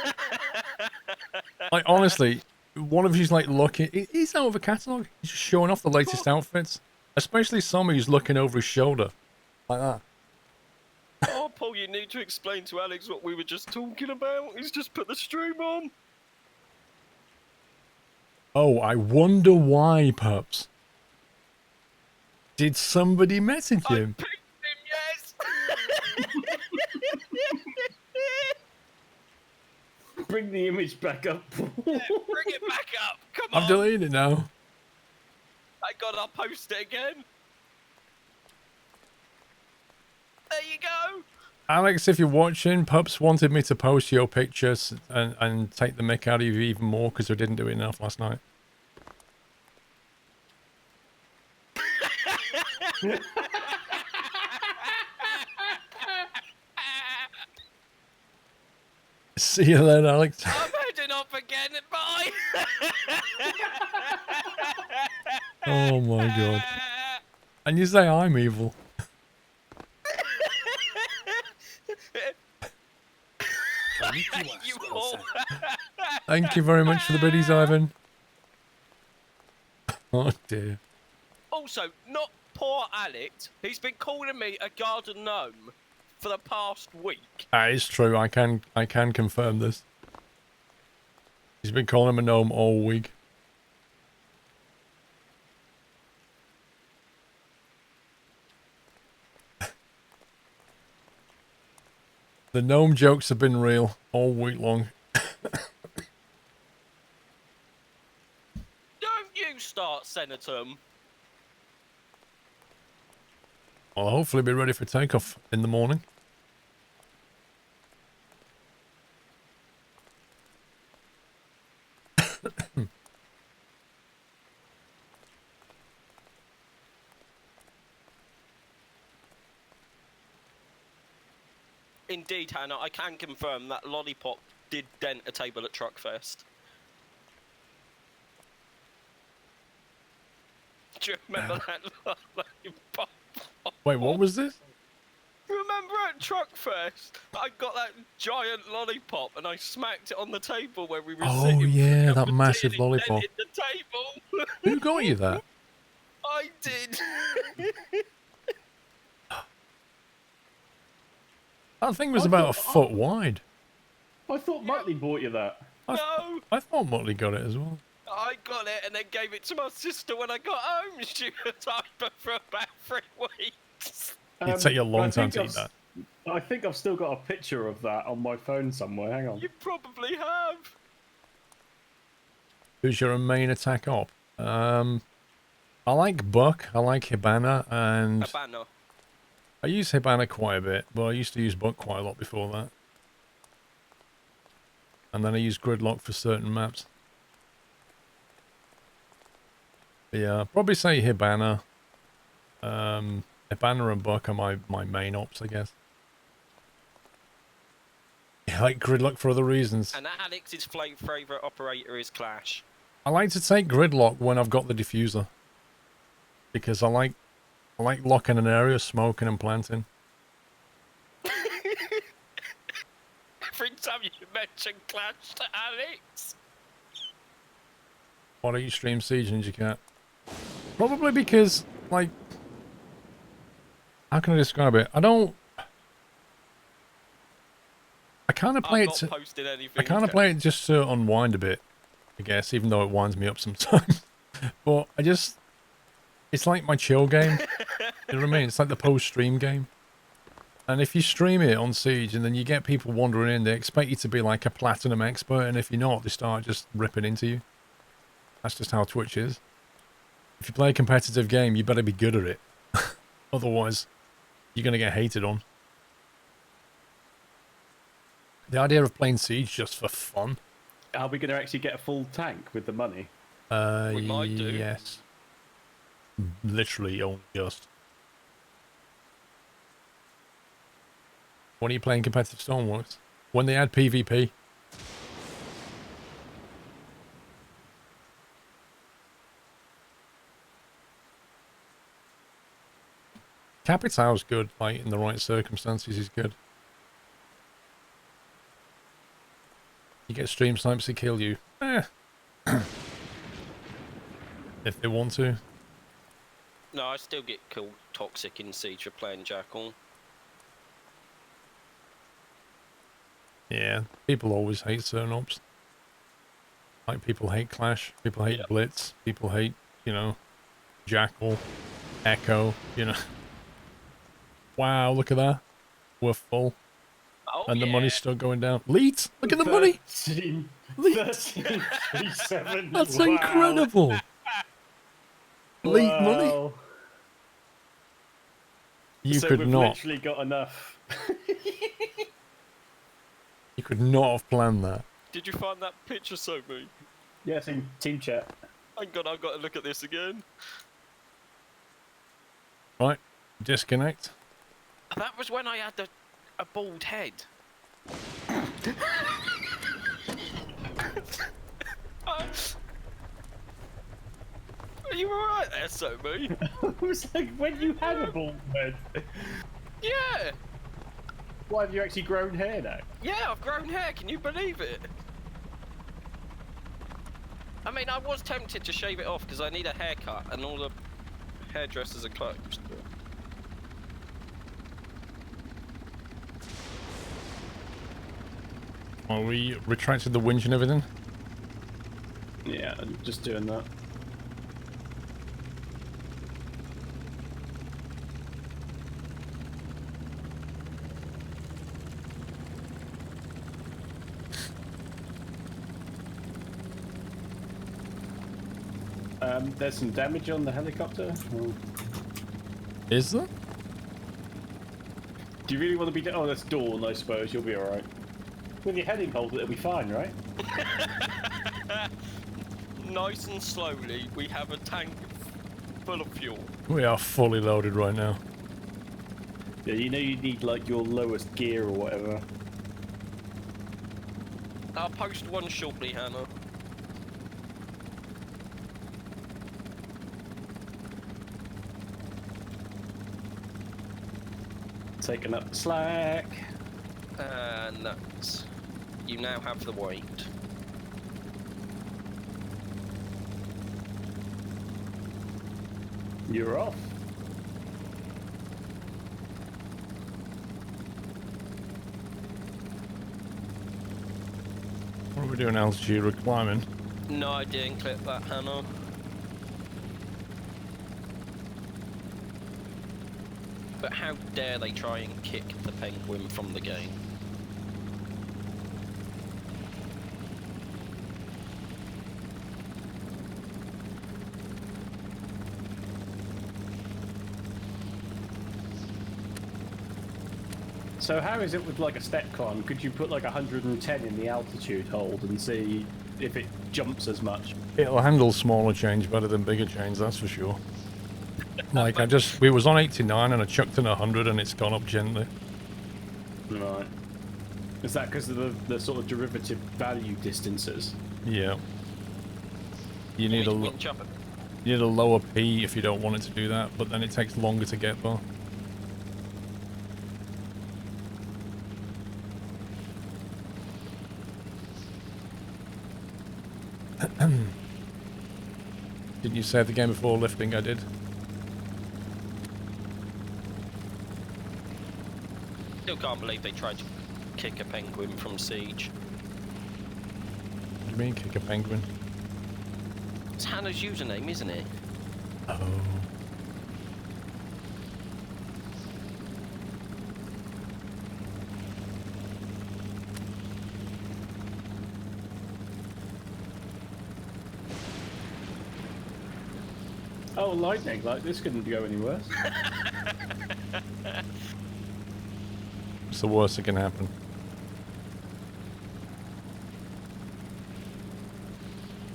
[SPEAKER 1] Like, honestly, one of you's like looking... He's out of a catalogue. He's just showing off the latest outfits. Especially some who's looking over his shoulder. Like that.
[SPEAKER 3] Oh, Paul, you need to explain to Alex what we were just talking about. He's just put the stream on.
[SPEAKER 1] Oh, I wonder why, Pups. Did somebody message him?
[SPEAKER 3] I picked him, yes!
[SPEAKER 2] Bring the image back up.
[SPEAKER 3] Yeah, bring it back up. Come on.
[SPEAKER 1] I'm deleting it now.
[SPEAKER 3] Thank God I'll post it again. There you go.
[SPEAKER 1] Alex, if you're watching, Pups wanted me to post your pictures and take the mick out of you even more because I didn't do it enough last night. See you then, Alex.
[SPEAKER 3] I'm heading off again.
[SPEAKER 1] Oh my god. And you say I'm evil.
[SPEAKER 3] You all.
[SPEAKER 1] Thank you very much for the biddies, Ivan. Oh dear.
[SPEAKER 3] Also, not poor Alex. He's been calling me a garden gnome for the past week.
[SPEAKER 1] That is true. I can confirm this. He's been calling him a gnome all week. The gnome jokes have been real all week long.
[SPEAKER 3] Don't you start, Senator.
[SPEAKER 1] I'll hopefully be ready for takeoff in the morning.
[SPEAKER 3] Indeed, Hannah, I can confirm that Lollipop did dent a table at Truckfest. Do you remember that Lollipop?
[SPEAKER 1] Wait, what was this?
[SPEAKER 3] Remember at Truckfest, I got that giant lollipop and I smacked it on the table where we were sitting.
[SPEAKER 1] Oh
[SPEAKER 3] for
[SPEAKER 1] yeah,
[SPEAKER 3] a cup
[SPEAKER 1] that
[SPEAKER 3] of
[SPEAKER 1] massive
[SPEAKER 3] tea and it
[SPEAKER 1] lollipop.
[SPEAKER 3] dented the table.
[SPEAKER 1] Who got you that?
[SPEAKER 3] I did.
[SPEAKER 1] That thing was
[SPEAKER 2] I
[SPEAKER 1] about a
[SPEAKER 2] thought-
[SPEAKER 1] foot wide.
[SPEAKER 2] I thought Muttley bought you that.
[SPEAKER 3] No,
[SPEAKER 1] I thought Motley got it as well.
[SPEAKER 3] I got it and then gave it to my sister when I got home. She was hyper for about 3 weeks.
[SPEAKER 1] It'd take you a long
[SPEAKER 2] I
[SPEAKER 1] time
[SPEAKER 2] think
[SPEAKER 1] to eat that.
[SPEAKER 2] I think I've still got a picture of that on my phone somewhere. Hang on.
[SPEAKER 3] You probably have.
[SPEAKER 1] Who's your main attack op? I like Buck, I like Hibana, and
[SPEAKER 3] A banner.
[SPEAKER 1] I use Hibana quite a bit, but I used to use Buck quite a lot before that. And then I use Gridlock for certain maps. But yeah, I'd probably say Hibana. Hibana and Buck are my main ops, I guess. I like Gridlock for other reasons.
[SPEAKER 3] And Alex's favourite operator is Clash.
[SPEAKER 1] I like to take Gridlock when I've got the diffuser. Because I like locking an area, smoking and planting.
[SPEAKER 3] Every time you mention Clash to Alex.
[SPEAKER 1] Why don't you stream Siege, Ninja Cat? Probably because, like... How can I describe it? I kind of play
[SPEAKER 3] I'm
[SPEAKER 1] it
[SPEAKER 3] not
[SPEAKER 1] to...
[SPEAKER 3] posting anything.
[SPEAKER 1] I kind of play it just to unwind a bit, I guess, even though it winds me up sometimes. But I just... It's like my chill game. You know what I mean? It's like the post-stream game. And if you stream it on Siege and then you get people wandering in, they expect you to be like a platinum expert, and if you're not, they start just ripping into you. That's just how Twitch is. If you play a competitive game, you better be good at it. Otherwise, you're going to get hated on. The idea of playing Siege just for fun.
[SPEAKER 2] Are we going to actually get a full tank with the money?
[SPEAKER 3] We might do.
[SPEAKER 1] Yes. Literally only just. When are you playing competitive Stormworks? When they add PvP? Capital's good, like in the right circumstances he's good. You get stream snipes to kill you. If they want to.
[SPEAKER 3] No, I still get called toxic in Siege for playing Jackal.
[SPEAKER 1] Yeah, people always hate certain ops. Like people hate Clash, people hate Blitz, people hate, you know, Jackal, Echo, you know. Wow, look at that. We're full.
[SPEAKER 3] Oh,
[SPEAKER 1] And the
[SPEAKER 3] yeah.
[SPEAKER 1] money's still going down. Leet! Look at the money!
[SPEAKER 2] 13,
[SPEAKER 1] Leet!
[SPEAKER 2] 13.37.
[SPEAKER 1] That's
[SPEAKER 2] Wow.
[SPEAKER 1] incredible! Leet money!
[SPEAKER 2] Wow.
[SPEAKER 1] You
[SPEAKER 2] So
[SPEAKER 1] could
[SPEAKER 2] we've
[SPEAKER 1] not.
[SPEAKER 2] literally got enough.
[SPEAKER 1] You could not have planned that.
[SPEAKER 3] Did you find that picture, Sophie?
[SPEAKER 2] Yes, in team chat.
[SPEAKER 3] Hang on, I've got to look at this again.
[SPEAKER 1] Right, disconnect.
[SPEAKER 3] That was when I had a bald head. so, mate.
[SPEAKER 2] It was like when you had a bald head.
[SPEAKER 3] Yeah.
[SPEAKER 2] Why have you actually grown hair now?
[SPEAKER 3] Yeah, I've grown hair. Can you believe it? I mean, I was tempted to shave it off because I need a haircut and all the hairdressers are closed.
[SPEAKER 1] Are we retracted the winch and everything?
[SPEAKER 2] Yeah, I'm just doing that. There's some damage on the helicopter. Oh.
[SPEAKER 1] Is there?
[SPEAKER 2] Do you really want to be? Oh, that's Dawn. I suppose you'll be all right. With your heading hold, it'll be fine, right?
[SPEAKER 3] Nice and slowly, we have a tank full of fuel.
[SPEAKER 1] We are fully loaded right now.
[SPEAKER 2] Yeah, you know you need like your lowest gear or whatever.
[SPEAKER 3] I'll post one shortly, Hannah.
[SPEAKER 2] Taking up the slack.
[SPEAKER 3] And you now have the weight.
[SPEAKER 2] You're off.
[SPEAKER 1] What are we doing, altitude? We're climbing.
[SPEAKER 3] No, I didn't clip that, Hannah. But how dare they try and kick the penguin from the game?
[SPEAKER 2] So how is it with like a step climb? Could you put like 110 in the altitude hold and see if it jumps as much?
[SPEAKER 1] It'll handle smaller change better than bigger change, that's for sure. Like we was on 89 and I chucked in 100 and it's gone up gently.
[SPEAKER 2] Right. Is that because of the sort of derivative value distances?
[SPEAKER 1] Yeah. You need
[SPEAKER 3] Winch up
[SPEAKER 1] you need a lower P if you don't want it to do that, but then it takes longer to get there. Didn't you save the game before lifting? I did.
[SPEAKER 3] Still can't believe they tried to kick a penguin from siege.
[SPEAKER 1] What do you mean, kick a penguin?
[SPEAKER 3] It's Hannah's username, isn't it?
[SPEAKER 1] Oh.
[SPEAKER 2] Oh, lightning! Like this couldn't go any worse.
[SPEAKER 1] It's the worst that can happen.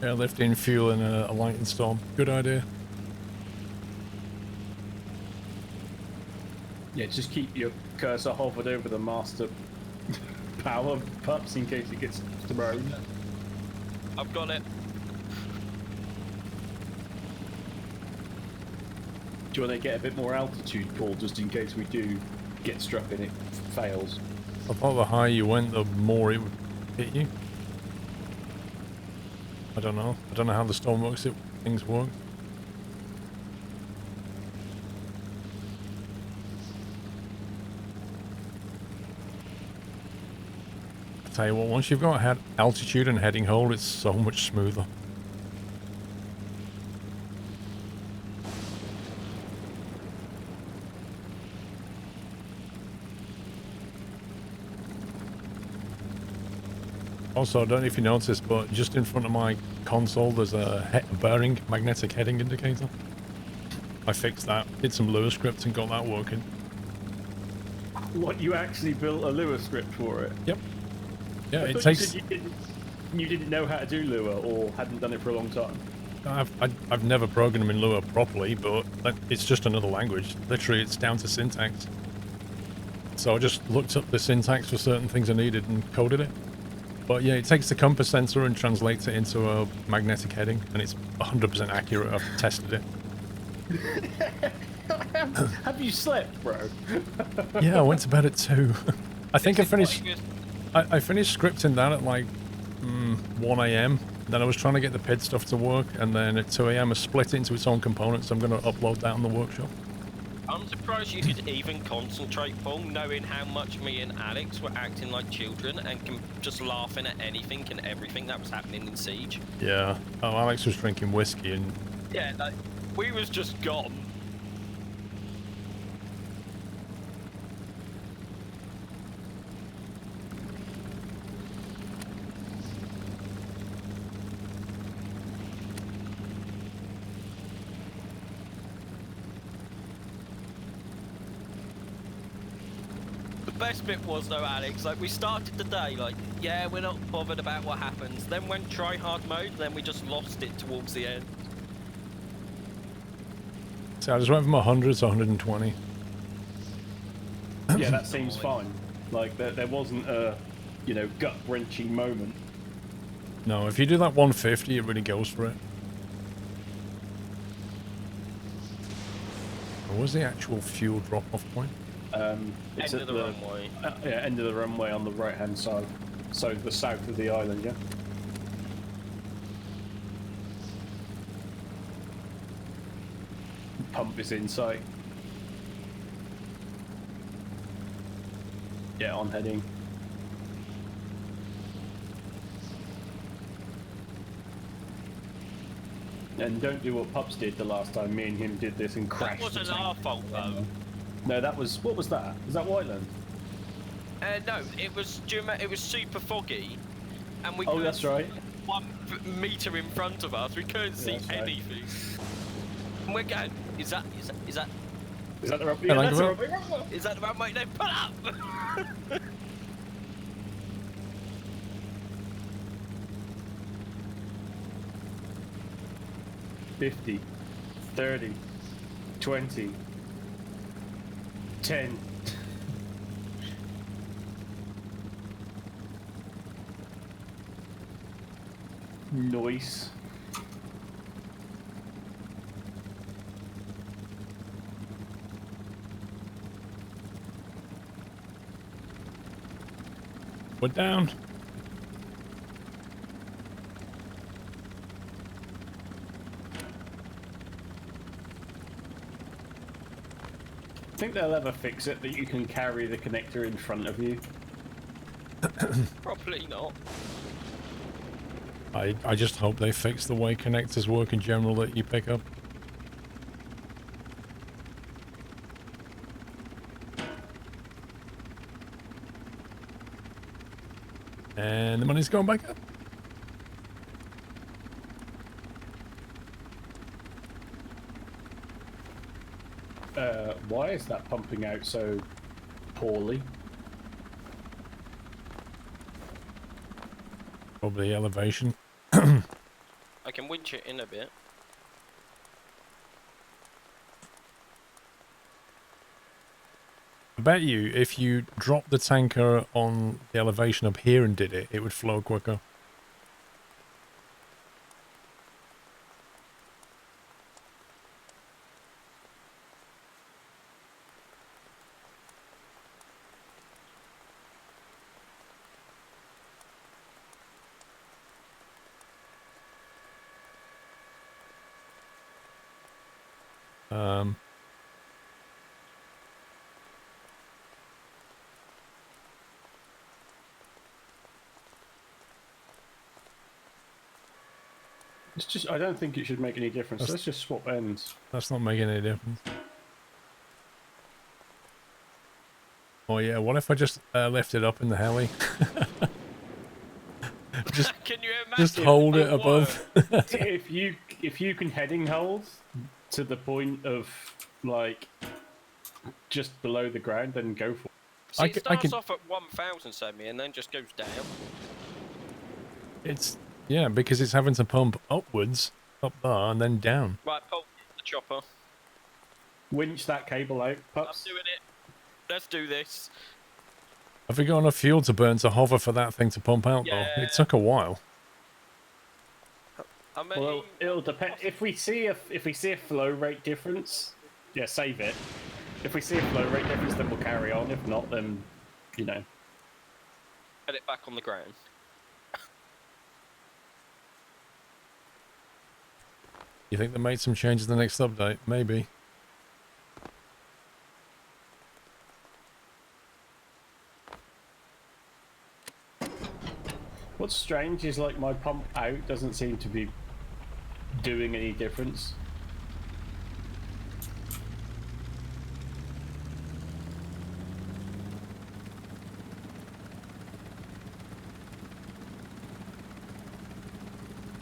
[SPEAKER 1] Airlifting fuel in a lightning storm. Good idea.
[SPEAKER 2] Yeah, just keep your cursor hovered over the master power pups in case it gets thrown.
[SPEAKER 3] I've got it.
[SPEAKER 2] Do you want to get a bit more altitude, Paul, just in case we do get struck and it fails?
[SPEAKER 1] I thought the higher you went, the more it would hit you. I don't know. I don't know how the Stormworks things work. I tell you what, once you've got altitude and heading hold, it's so much smoother. Also, I don't know if you noticed, but just in front of my console, there's a bearing magnetic heading indicator. I fixed that, did some Lua script and got that working.
[SPEAKER 2] What, you actually built a Lua script for it?
[SPEAKER 1] Yep. Yeah,
[SPEAKER 2] I
[SPEAKER 1] it
[SPEAKER 2] thought
[SPEAKER 1] takes...
[SPEAKER 2] You didn't know how to do Lua or hadn't done it for a long time.
[SPEAKER 1] I've never programmed in Lua properly, but it's just another language. Literally, it's down to syntax. So I just looked up the syntax for certain things I needed and coded it. But yeah, it takes the compass sensor and translates it into a magnetic heading, and it's 100% accurate. I've tested it.
[SPEAKER 2] Have you slept, bro?
[SPEAKER 1] Yeah, I went to bed at 2. I think I
[SPEAKER 3] This is what
[SPEAKER 1] finished.
[SPEAKER 3] he was-
[SPEAKER 1] I finished scripting that at like 1 a.m. Then I was trying to get the PID stuff to work, and then at 2 a.m. I split it into its own components. I'm going to upload that on the workshop.
[SPEAKER 3] I'm surprised you could even concentrate, Paul, knowing how much me and Alex were acting like children and just laughing at anything and everything that was happening in Siege.
[SPEAKER 1] Yeah. Oh, Alex was drinking whiskey and
[SPEAKER 3] Yeah, like, we was just gone. The best bit was though, Alex, like we started the day like, yeah, we're not bothered about what happens. Then went try hard mode, then we just lost it towards the end.
[SPEAKER 1] so I just went from 100 to 120.
[SPEAKER 2] Yeah, that seems fine. Like there wasn't a, you know, gut-wrenching moment.
[SPEAKER 1] No, if you do that 150, it really goes for it. What was the actual fuel drop-off point?
[SPEAKER 2] It's
[SPEAKER 3] End
[SPEAKER 2] at
[SPEAKER 3] of the runway.
[SPEAKER 2] Yeah, end of the runway on the right-hand side. So the south of the island, yeah. Pump is in sight. Yeah, on heading. And don't do what Pups did the last time. Me and him did this and
[SPEAKER 3] That
[SPEAKER 2] crashed. the
[SPEAKER 3] wasn't
[SPEAKER 2] tank.
[SPEAKER 3] our fault though.
[SPEAKER 2] No, that was. What was that? Was that Whiteland?
[SPEAKER 3] No, it was. Do you remember, it was super foggy, and we.
[SPEAKER 2] Oh,
[SPEAKER 3] couldn't
[SPEAKER 2] that's right.
[SPEAKER 3] see 1 meter in front of us, we couldn't see
[SPEAKER 2] that's right.
[SPEAKER 3] anything. And we're going. Is that
[SPEAKER 2] Is that the runway?
[SPEAKER 1] Yeah, like
[SPEAKER 2] that's the
[SPEAKER 1] a-
[SPEAKER 2] runway.
[SPEAKER 3] is that the runway? No, pull up.
[SPEAKER 2] 50, 30, 20, 10. Noise.
[SPEAKER 1] We're down.
[SPEAKER 2] I think they'll ever fix it that you can carry the connector in front of you.
[SPEAKER 3] Probably not.
[SPEAKER 1] I just hope they fix the way connectors work in general that you pick up. And the money's going back up.
[SPEAKER 2] Why is that pumping out so poorly?
[SPEAKER 1] Probably elevation.
[SPEAKER 3] I can winch it in a bit.
[SPEAKER 1] I bet you if you dropped the tanker on the elevation up here and did it, it would flow quicker.
[SPEAKER 2] It's just, I don't think it should make any difference. Let's just swap ends.
[SPEAKER 1] That's not making any difference. Oh yeah, what if I just lift it up in the heli?
[SPEAKER 3] Can you imagine?
[SPEAKER 1] Just hold it
[SPEAKER 3] Oh,
[SPEAKER 1] above.
[SPEAKER 2] if you can heading hold to the point of like just below the ground, then go for it.
[SPEAKER 3] See, it starts
[SPEAKER 1] can-
[SPEAKER 3] off at 1,000 semi and then just goes down.
[SPEAKER 1] It's, yeah, because it's having to pump upwards, up there, and then down.
[SPEAKER 3] Right, Paul, the chopper.
[SPEAKER 2] Winch that cable out,
[SPEAKER 3] I'm
[SPEAKER 2] Pups.
[SPEAKER 3] doing it. Let's do this.
[SPEAKER 1] Have we got enough fuel to burn to hover for that thing to pump out, though?
[SPEAKER 3] Yeah.
[SPEAKER 1] It took a while.
[SPEAKER 3] I mean,
[SPEAKER 2] Well, it'll depend. If we see a flow rate difference, yeah, save it. If we see a flow rate difference, then we'll carry on. If not, then, you know.
[SPEAKER 3] get it back on the ground.
[SPEAKER 1] You think they made some changes in the next update? Maybe.
[SPEAKER 2] What's strange is like my pump out doesn't seem to be doing any difference.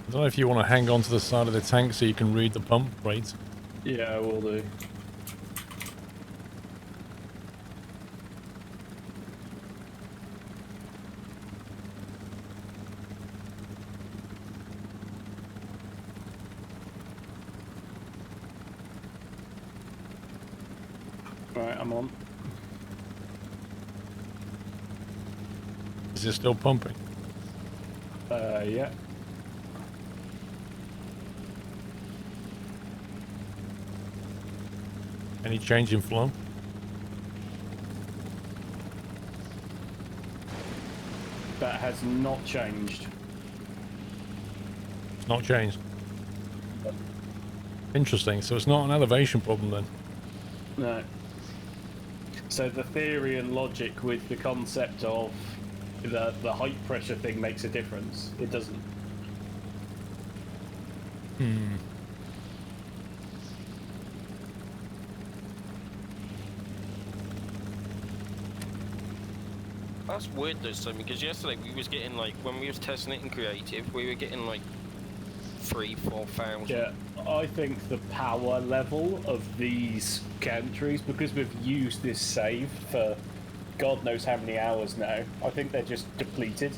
[SPEAKER 1] I don't know if you want to hang on to the side of the tank so you can read the pump rate.
[SPEAKER 2] Yeah, will do. Right, I'm on.
[SPEAKER 1] Is it still pumping?
[SPEAKER 2] Yeah.
[SPEAKER 1] Any change in flow?
[SPEAKER 2] That has not changed.
[SPEAKER 1] It's not changed. Interesting. So it's not an elevation problem then?
[SPEAKER 2] No. So the theory and logic with the concept of the height pressure thing makes a difference. It doesn't.
[SPEAKER 1] Hmm.
[SPEAKER 3] That's weird though, Simon, because yesterday we was getting like, when we was testing it in creative, we were getting like 3,000-4,000.
[SPEAKER 2] Yeah, I think the power level of these gantries, because we've used this save for God knows how many hours now, I think they're just depleted.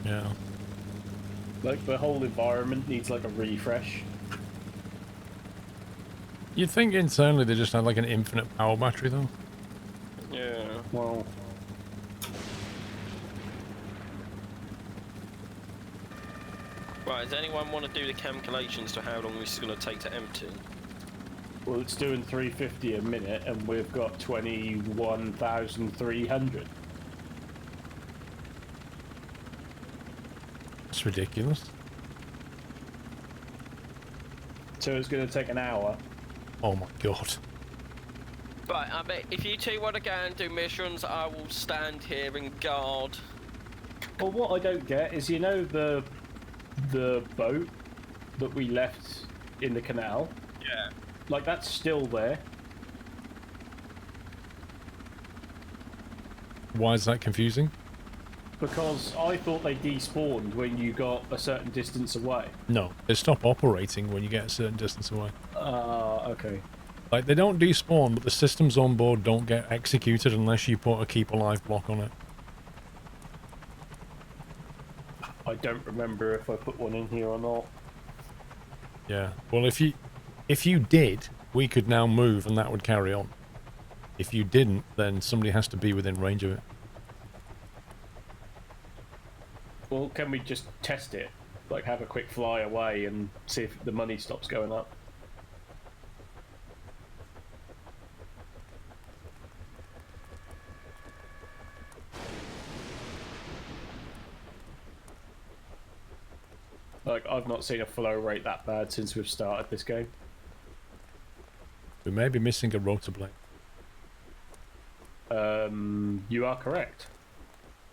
[SPEAKER 1] Yeah.
[SPEAKER 2] Like, the whole environment needs like a refresh.
[SPEAKER 1] You'd think internally they just had like an infinite power battery though.
[SPEAKER 3] Yeah.
[SPEAKER 2] Well,
[SPEAKER 3] Right, does anyone want to do the calculations to how long this is going to take to empty?
[SPEAKER 2] well, it's doing 350 a minute, and we've got 21,300.
[SPEAKER 1] It's ridiculous.
[SPEAKER 2] So it's going to take an hour.
[SPEAKER 1] Oh my god.
[SPEAKER 3] Right, I mean, if you two want to go and do missions, I will stand here and guard.
[SPEAKER 2] Well, what I don't get is, you know, the boat that we left in the canal?
[SPEAKER 3] Yeah.
[SPEAKER 2] Like, that's still there.
[SPEAKER 1] Why is that confusing?
[SPEAKER 2] Because I thought they despawned when you got a certain distance away.
[SPEAKER 1] No, they stop operating when you get a certain distance away.
[SPEAKER 2] Okay.
[SPEAKER 1] Like, they don't despawn, but the systems on board don't get executed unless you put a keep alive block on it.
[SPEAKER 2] I don't remember if I put one in here or not.
[SPEAKER 1] Yeah. Well, if you did, we could now move and that would carry on. If you didn't, then somebody has to be within range of it.
[SPEAKER 2] Well, can we just test it? Like, have a quick fly away and see if the money stops going up? Like, I've not seen a flow rate that bad since we've started this game.
[SPEAKER 1] We may be missing a rotor blade.
[SPEAKER 2] You are correct.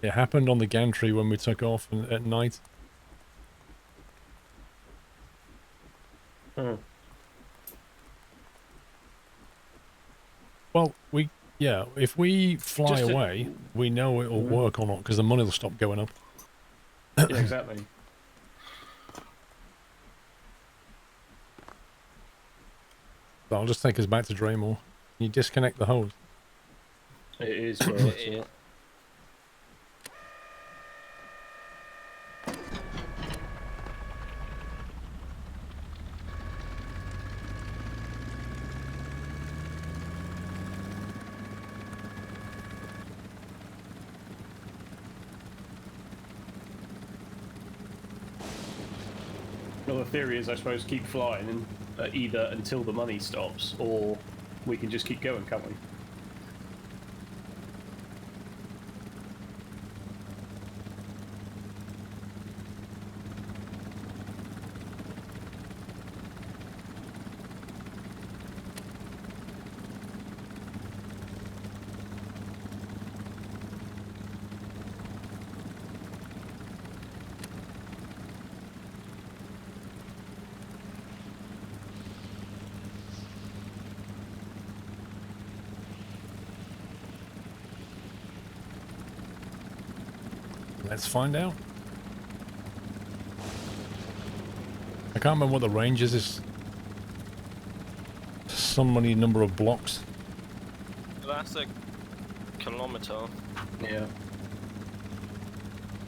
[SPEAKER 1] It happened on the gantry when we took off at night.
[SPEAKER 2] Hmm.
[SPEAKER 1] Well, yeah, if we fly away, we know it'll work or not, because the money will stop going up.
[SPEAKER 2] Yeah, exactly.
[SPEAKER 1] So I'll just take us back to Draymore. Can you disconnect the hose?
[SPEAKER 2] It is where it's
[SPEAKER 3] Yeah.
[SPEAKER 2] at. Well, the theory is, I suppose, keep flying and either until the money stops, or we can just keep going, can't we?
[SPEAKER 1] Let's find out. I can't remember what the range is. It's some many number of blocks.
[SPEAKER 3] That's a kilometre.
[SPEAKER 2] Yeah.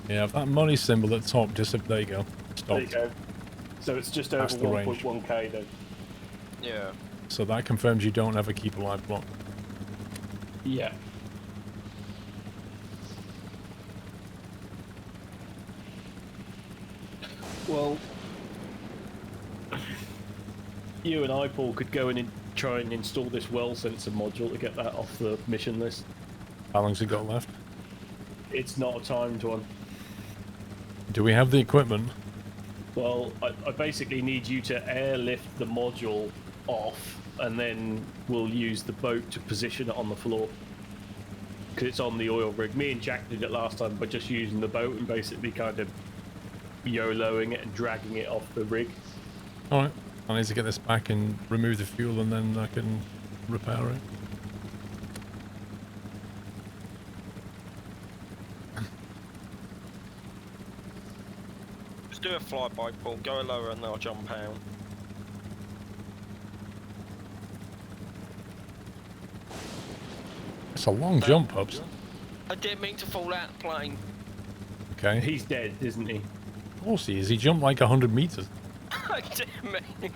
[SPEAKER 1] Yeah, if that money symbol at the top, just there you go. Stopped.
[SPEAKER 2] There you go. So it's just over
[SPEAKER 1] That's the range.
[SPEAKER 2] 1.1k then.
[SPEAKER 3] Yeah.
[SPEAKER 1] So that confirms you don't have a keep alive block.
[SPEAKER 2] Yeah. Well, you and I, Paul, could go in and try and install this well sensor module to get that off the mission list.
[SPEAKER 1] How long's it got left?
[SPEAKER 2] It's not a timed one.
[SPEAKER 1] Do we have the equipment?
[SPEAKER 2] Well, I basically need you to airlift the module off, and then we'll use the boat to position it on the floor. Because it's on the oil rig. Me and Jack did it last time by just using the boat and basically kind of YOLOing it and dragging it off the rig.
[SPEAKER 1] Alright, I need to get this back and remove the fuel and then I can repair it.
[SPEAKER 3] Just do a flyby, Paul. Go lower and I'll jump out.
[SPEAKER 1] It's a long jump, Hubs.
[SPEAKER 3] I didn't mean to fall out the plane.
[SPEAKER 1] Okay.
[SPEAKER 2] He's dead, isn't he?
[SPEAKER 1] Of course he is. He jumped like 100 meters.
[SPEAKER 3] I didn't mean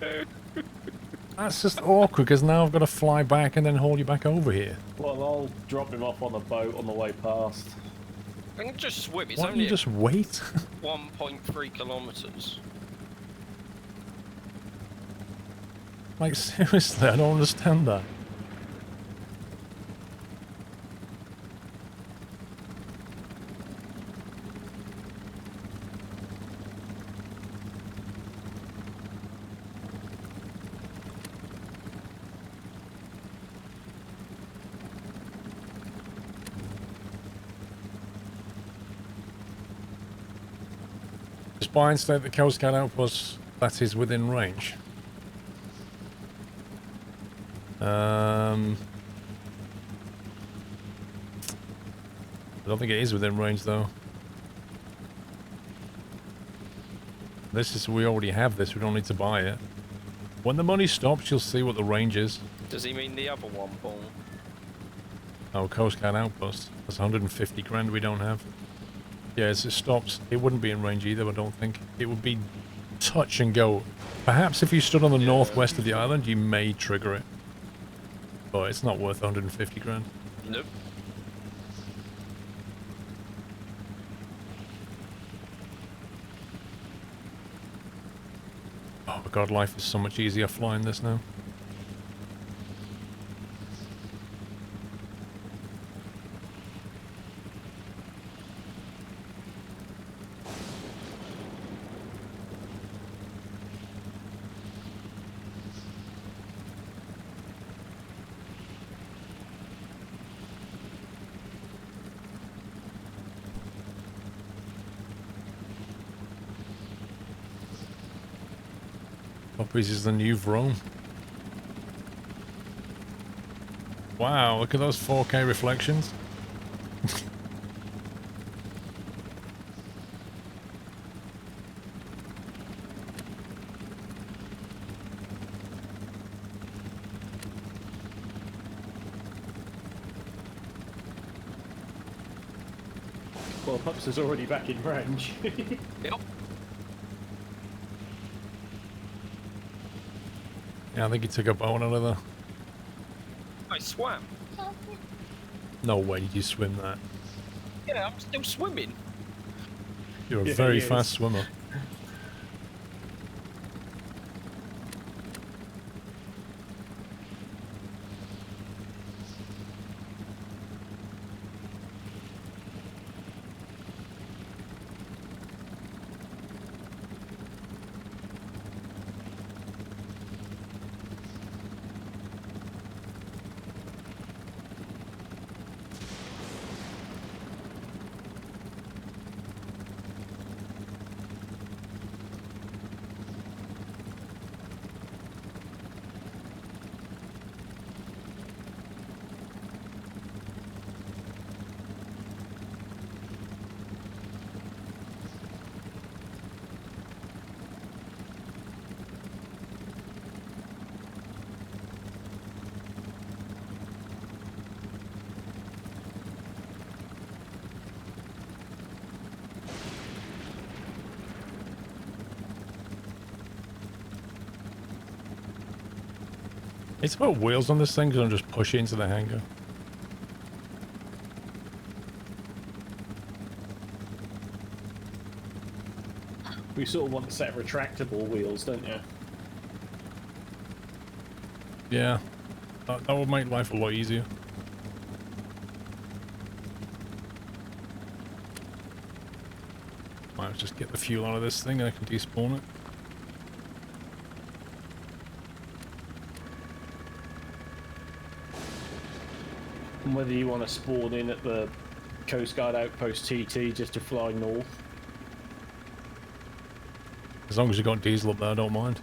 [SPEAKER 3] to.
[SPEAKER 1] That's just awkward because now I've got to fly back and then haul you back over here.
[SPEAKER 2] Well, I'll drop him off on a boat on the way past.
[SPEAKER 3] I can just swim. It's
[SPEAKER 1] Why don't
[SPEAKER 3] only
[SPEAKER 1] you just wait?
[SPEAKER 3] 1.3 kilometres.
[SPEAKER 1] Like, seriously, I don't understand that. Spine state the Coast Guard outpost that is within range. I don't think it is within range though. This is, we already have this, we don't need to buy it. When the money stops, you'll see what the range is.
[SPEAKER 3] Does he mean the other one, Paul?
[SPEAKER 1] Oh, Coast Guard outpost. That's 150 grand we don't have. Yeah, as it stops, it wouldn't be in range either, I don't think. It would be touch and go. Perhaps if you stood on the northwest of the island, you may trigger it. But it's not worth 150 grand.
[SPEAKER 3] Nope.
[SPEAKER 1] Oh my god, life is so much easier flying this now. Poppies is the new Vrome. Wow, look at those 4K reflections.
[SPEAKER 2] Well, Pups is already back in range.
[SPEAKER 3] Yep.
[SPEAKER 1] Yeah, I think he took a bow on another.
[SPEAKER 3] I swam.
[SPEAKER 1] No way did you swim that.
[SPEAKER 3] Yeah, I'm still swimming.
[SPEAKER 1] You're a
[SPEAKER 2] Yeah,
[SPEAKER 1] very
[SPEAKER 2] he
[SPEAKER 1] fast
[SPEAKER 2] is.
[SPEAKER 1] swimmer. It's about wheels on this thing because I'm just pushing into the hangar.
[SPEAKER 2] We sort of want a set of retractable wheels, don't you?
[SPEAKER 1] Yeah, that would make life a lot easier. Might just get the fuel out of this thing and I can despawn it.
[SPEAKER 2] And whether you want to spawn in at the Coast Guard outpost TT just to fly north.
[SPEAKER 1] As long as you got diesel up there, I don't mind.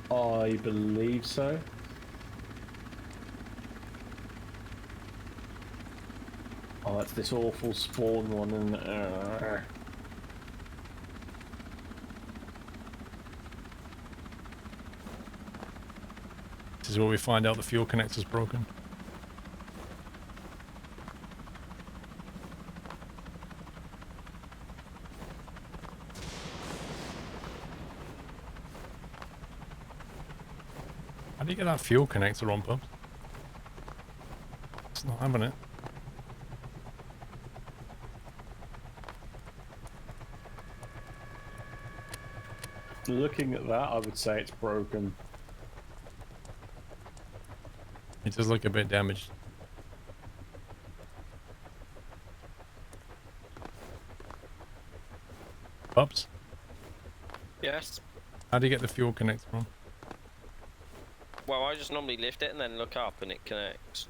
[SPEAKER 2] I believe so. Oh, that's this awful spawn one, and
[SPEAKER 1] This is where we find out the fuel connector's broken. How do you get that fuel connector on, Pubs? It's not having it.
[SPEAKER 2] looking at that, I would say it's broken.
[SPEAKER 1] It does look a bit damaged. Pups,
[SPEAKER 3] Yes.
[SPEAKER 1] how do you get the fuel connector on?
[SPEAKER 3] Well, I just normally lift it and then look up and it connects.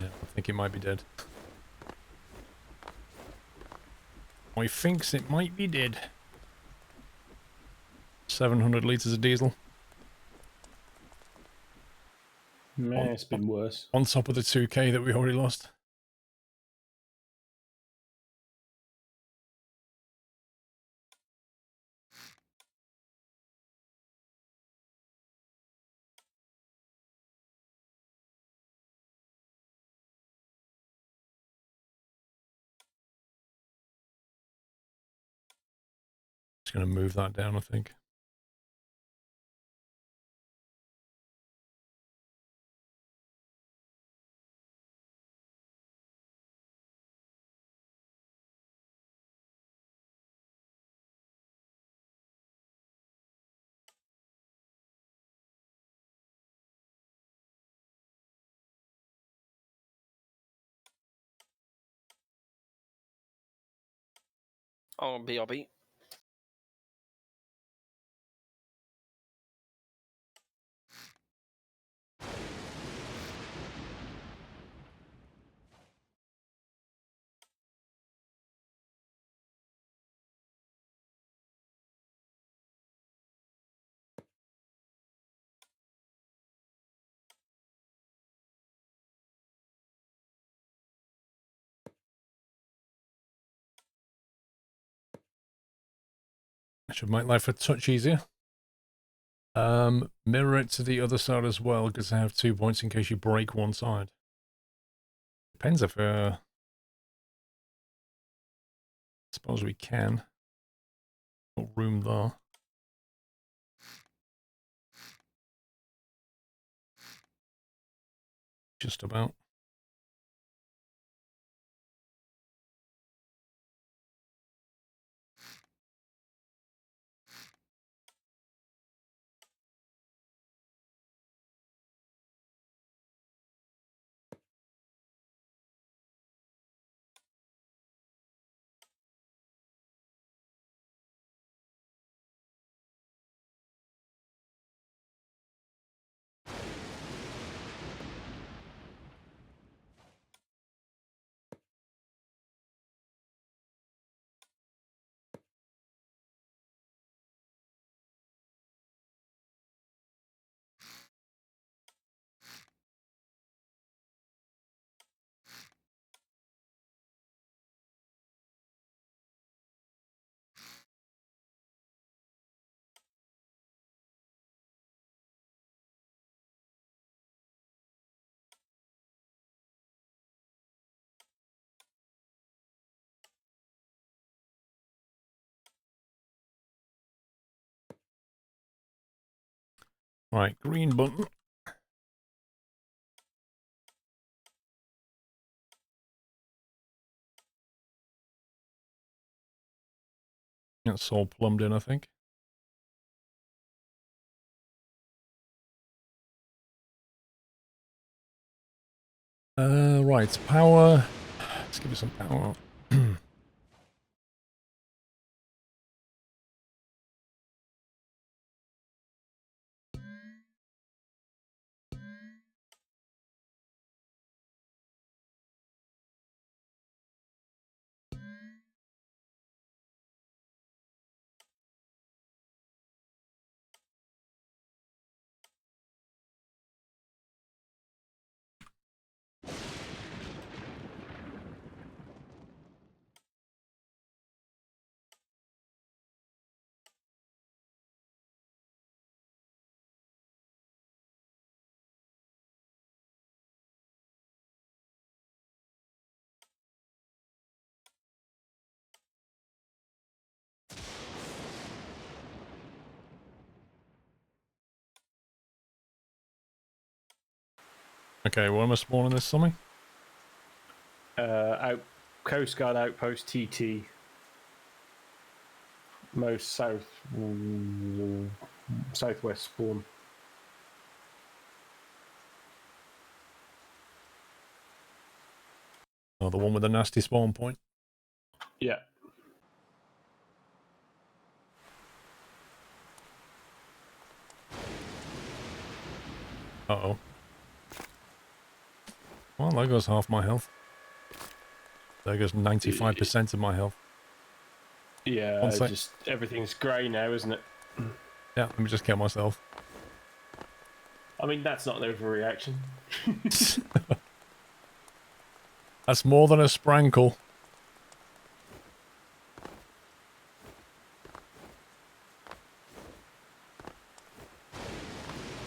[SPEAKER 1] Yeah, I think it might be dead. I thinks it might be dead. 700 litres of diesel.
[SPEAKER 2] Man, it's been worse.
[SPEAKER 1] On top of the 2k that we already lost. Just going to move that down, I think.
[SPEAKER 3] Oh, BRB.
[SPEAKER 1] That should make life a touch easier. Mirror it to the other side as well, because I have 2 points in case you break one side. Depends if, suppose we can. Got room there. Just about. Right, green button. That's all plumbed in, I think. Right, power. Let's give it some power. Okay, where am I spawning this, Sommy?
[SPEAKER 2] Coast Guard outpost TT. Most southwest spawn.
[SPEAKER 1] Oh, the one with the nasty spawn point.
[SPEAKER 2] Yeah.
[SPEAKER 1] Uh-oh. Well, there goes half my health. There goes 95% of my health.
[SPEAKER 2] Yeah,
[SPEAKER 1] One sec.
[SPEAKER 2] just everything's grey now, isn't it?
[SPEAKER 1] Yeah, let me just kill myself.
[SPEAKER 2] I mean, that's not an overreaction.
[SPEAKER 1] That's more than a sprankle.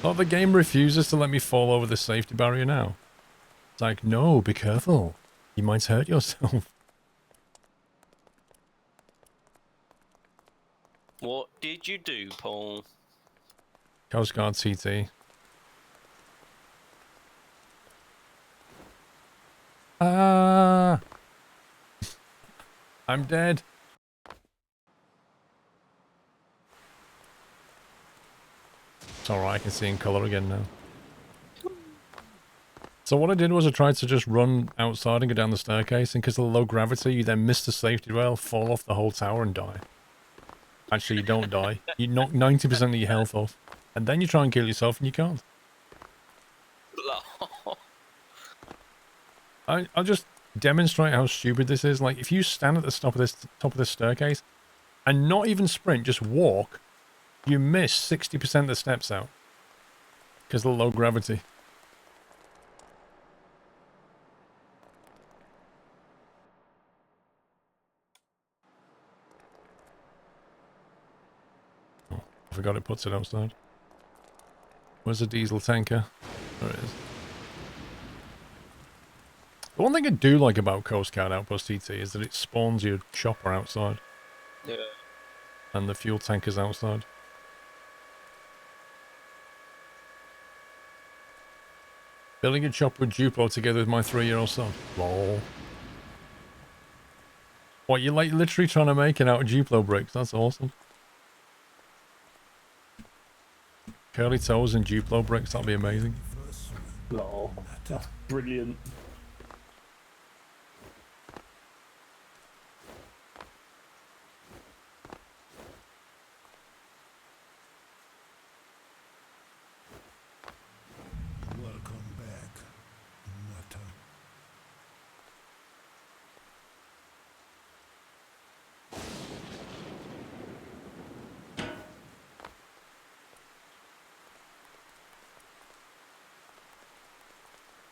[SPEAKER 1] Oh, the game refuses to let me fall over the safety barrier now. It's like, no, be careful. You might hurt yourself.
[SPEAKER 3] What did you do, Paul?
[SPEAKER 1] Coast Guard CT. Ah! I'm dead. It's alright, I can see in colour again now. So what I did was I tried to just run outside and go down the staircase, and because of the low gravity, you then miss the safety rail, fall off the whole tower and die. Actually, you don't die. You knock 90% of your health off. And then you try and kill yourself and you can't. I'll just demonstrate how stupid this is. Like, if you stand at the top of this staircase and not even sprint, just walk, you miss 60% of the steps out. Because of the low gravity. Oh, I forgot it puts it outside. Where's the diesel tanker? There it is. The one thing I do like about Coast Guard Outpost TT is that it spawns your chopper outside.
[SPEAKER 3] Yeah.
[SPEAKER 1] And the fuel tanker's outside. Building a chopper with Duplo together with my 3-year-old son. Lol. What, you're like literally trying to make it out of Duplo bricks? That's awesome. Curly toes and Duplo bricks, that'll be amazing.
[SPEAKER 2] Lol. That's brilliant.
[SPEAKER 4] Welcome back, Nutter.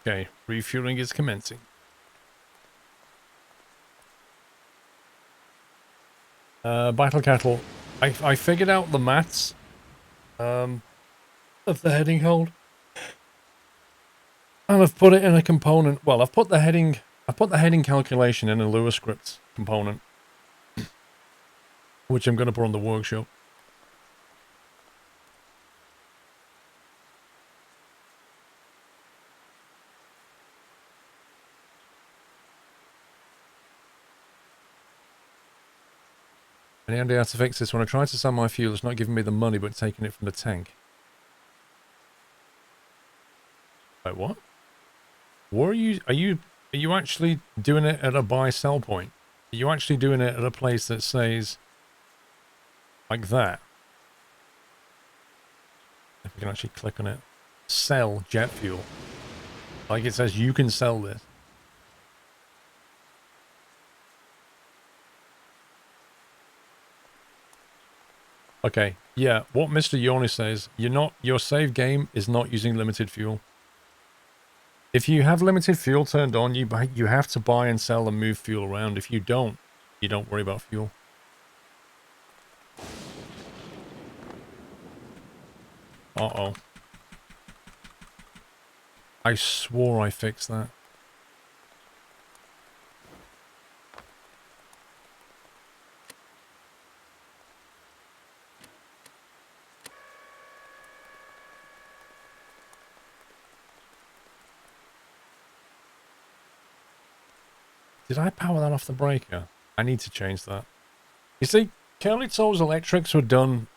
[SPEAKER 1] Okay, refueling is commencing. Battle Kettle. I figured out the maths of the heading hold. And I've put it in a component. Well, I put the heading calculation in a Lua script component. Which I'm going to put on the workshop. Any idea how to fix this? When I try to sell my fuel, it's not giving me the money, but taking it from the tank. Wait, what? What are you actually doing it at a buy-sell point? Are you actually doing it at a place that says like that? If we can actually click on it. Sell jet fuel. Like it says you can sell this. Okay, yeah, what Mr. Yorni says, your save game is not using limited fuel. If you have limited fuel turned on, you have to buy and sell and move fuel around. If you don't worry about fuel. Uh-oh. I swore I fixed that. Did I power that off the breaker? I need to change that. You see, Curly Toes electrics were done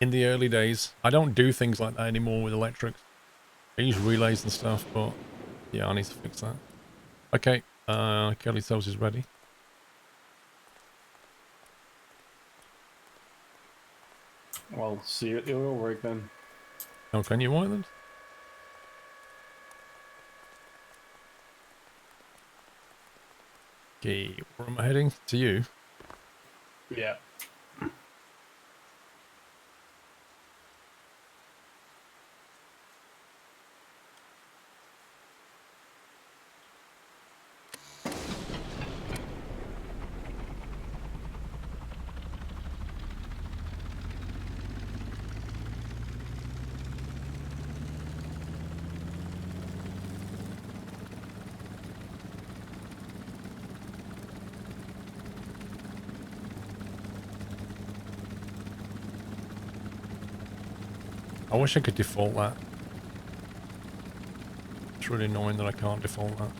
[SPEAKER 1] in the early days. I don't do things like that anymore with electrics. I use relays and stuff, but yeah, I need to fix that. Okay, Curly Toes is ready.
[SPEAKER 2] I'll see you at the oil rig then.
[SPEAKER 1] Oh, can you, Wyland? Okay, where am I heading? To you?
[SPEAKER 2] Yeah.
[SPEAKER 1] I wish I could default that. It's really annoying that I can't default that.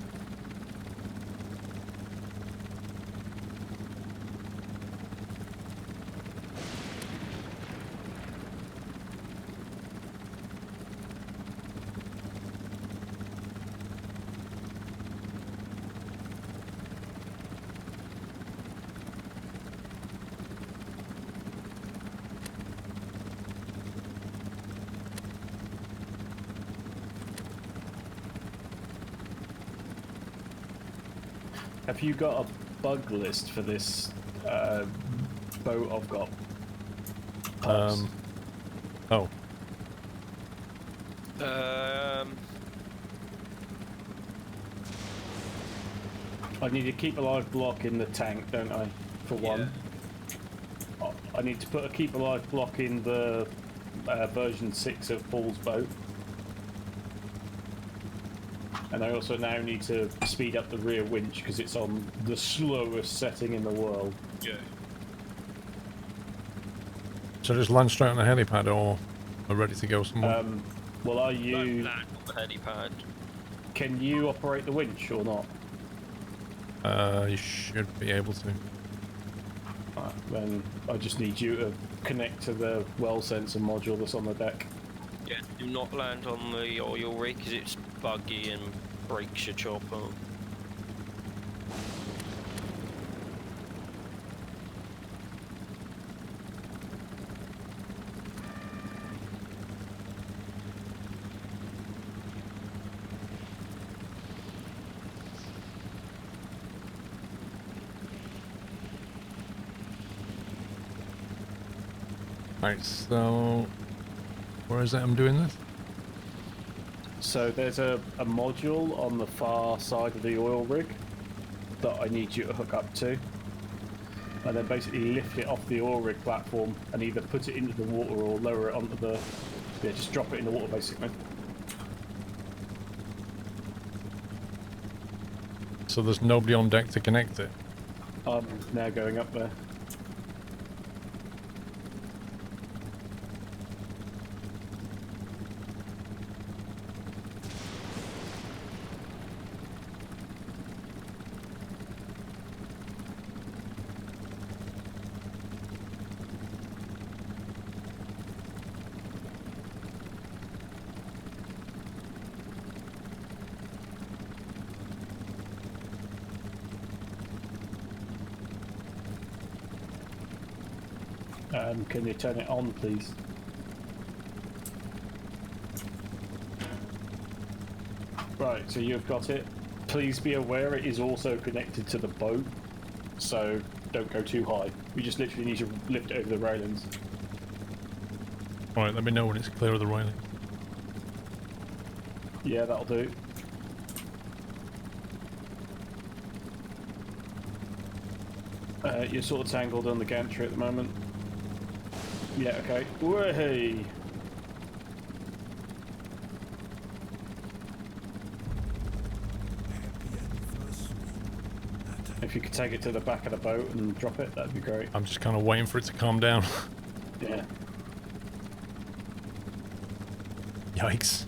[SPEAKER 2] Have you got a bug list for this boat I've got? Pops?
[SPEAKER 1] Oh.
[SPEAKER 2] I need to keep alive block in the tank, don't I? For one. I need to put a keep alive block in the version 6 of Paul's boat. And I also now need to speed up the rear winch because it's on the slowest setting in the world.
[SPEAKER 3] Yeah.
[SPEAKER 1] So just land straight on the helipad or are ready to go somewhere?
[SPEAKER 2] Well, are you...
[SPEAKER 3] Land on the helipad.
[SPEAKER 2] Can you operate the winch or not?
[SPEAKER 1] You should be able to.
[SPEAKER 2] Then I just need you to connect to the well sensor module that's on the deck.
[SPEAKER 3] Yeah, do not land on the oil rig because it's buggy and breaks your chopper.
[SPEAKER 1] Right, so where is it I'm doing this?
[SPEAKER 2] So there's a module on the far side of the oil rig that I need you to hook up to. And then basically lift it off the oil rig platform and either put it into the water or lower it onto the... Yeah, just drop it in the water basically.
[SPEAKER 1] So there's nobody on deck to connect it?
[SPEAKER 2] I'm now going up there. Can you turn it on, please? Right, so you've got it. Please be aware it is also connected to the boat, so don't go too high. We just literally need to lift it over the railings.
[SPEAKER 1] Alright, let me know when it's clear of the railing.
[SPEAKER 2] Yeah, that'll do. You're sort of tangled on the gantry at the moment. Yeah, okay. Way. If you could take it to the back of the boat and drop it, that'd be great.
[SPEAKER 1] I'm just kind of waiting for it to calm down.
[SPEAKER 2] Yeah.
[SPEAKER 1] Yikes.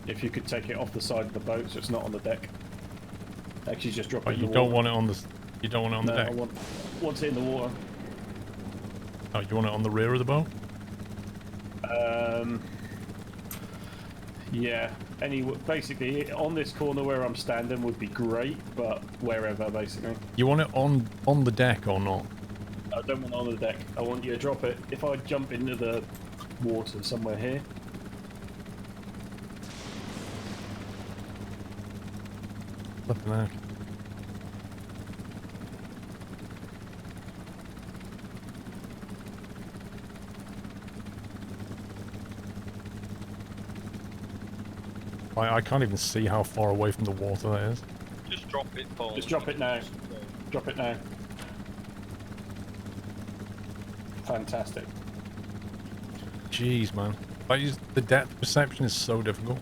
[SPEAKER 2] If you could take it off the side of the boat so it's not on the deck. Actually, just drop it
[SPEAKER 1] But
[SPEAKER 2] in
[SPEAKER 1] you
[SPEAKER 2] the
[SPEAKER 1] don't
[SPEAKER 2] water.
[SPEAKER 1] want it on the... You don't want it on the
[SPEAKER 2] No,
[SPEAKER 1] deck?
[SPEAKER 2] I want it in the water.
[SPEAKER 1] Oh, you want it on the rear of the boat?
[SPEAKER 2] Yeah. Basically, on this corner where I'm standing would be great, but wherever, basically.
[SPEAKER 1] You want it on the deck or not?
[SPEAKER 2] I don't want it on the deck. I want you to drop it. If I jump into the water somewhere here.
[SPEAKER 1] Flipping heck. I can't even see how far away from the water that is.
[SPEAKER 3] Just drop it, Paul.
[SPEAKER 2] Just drop it now. Drop it now. Fantastic.
[SPEAKER 1] Jeez, man. The depth perception is so difficult.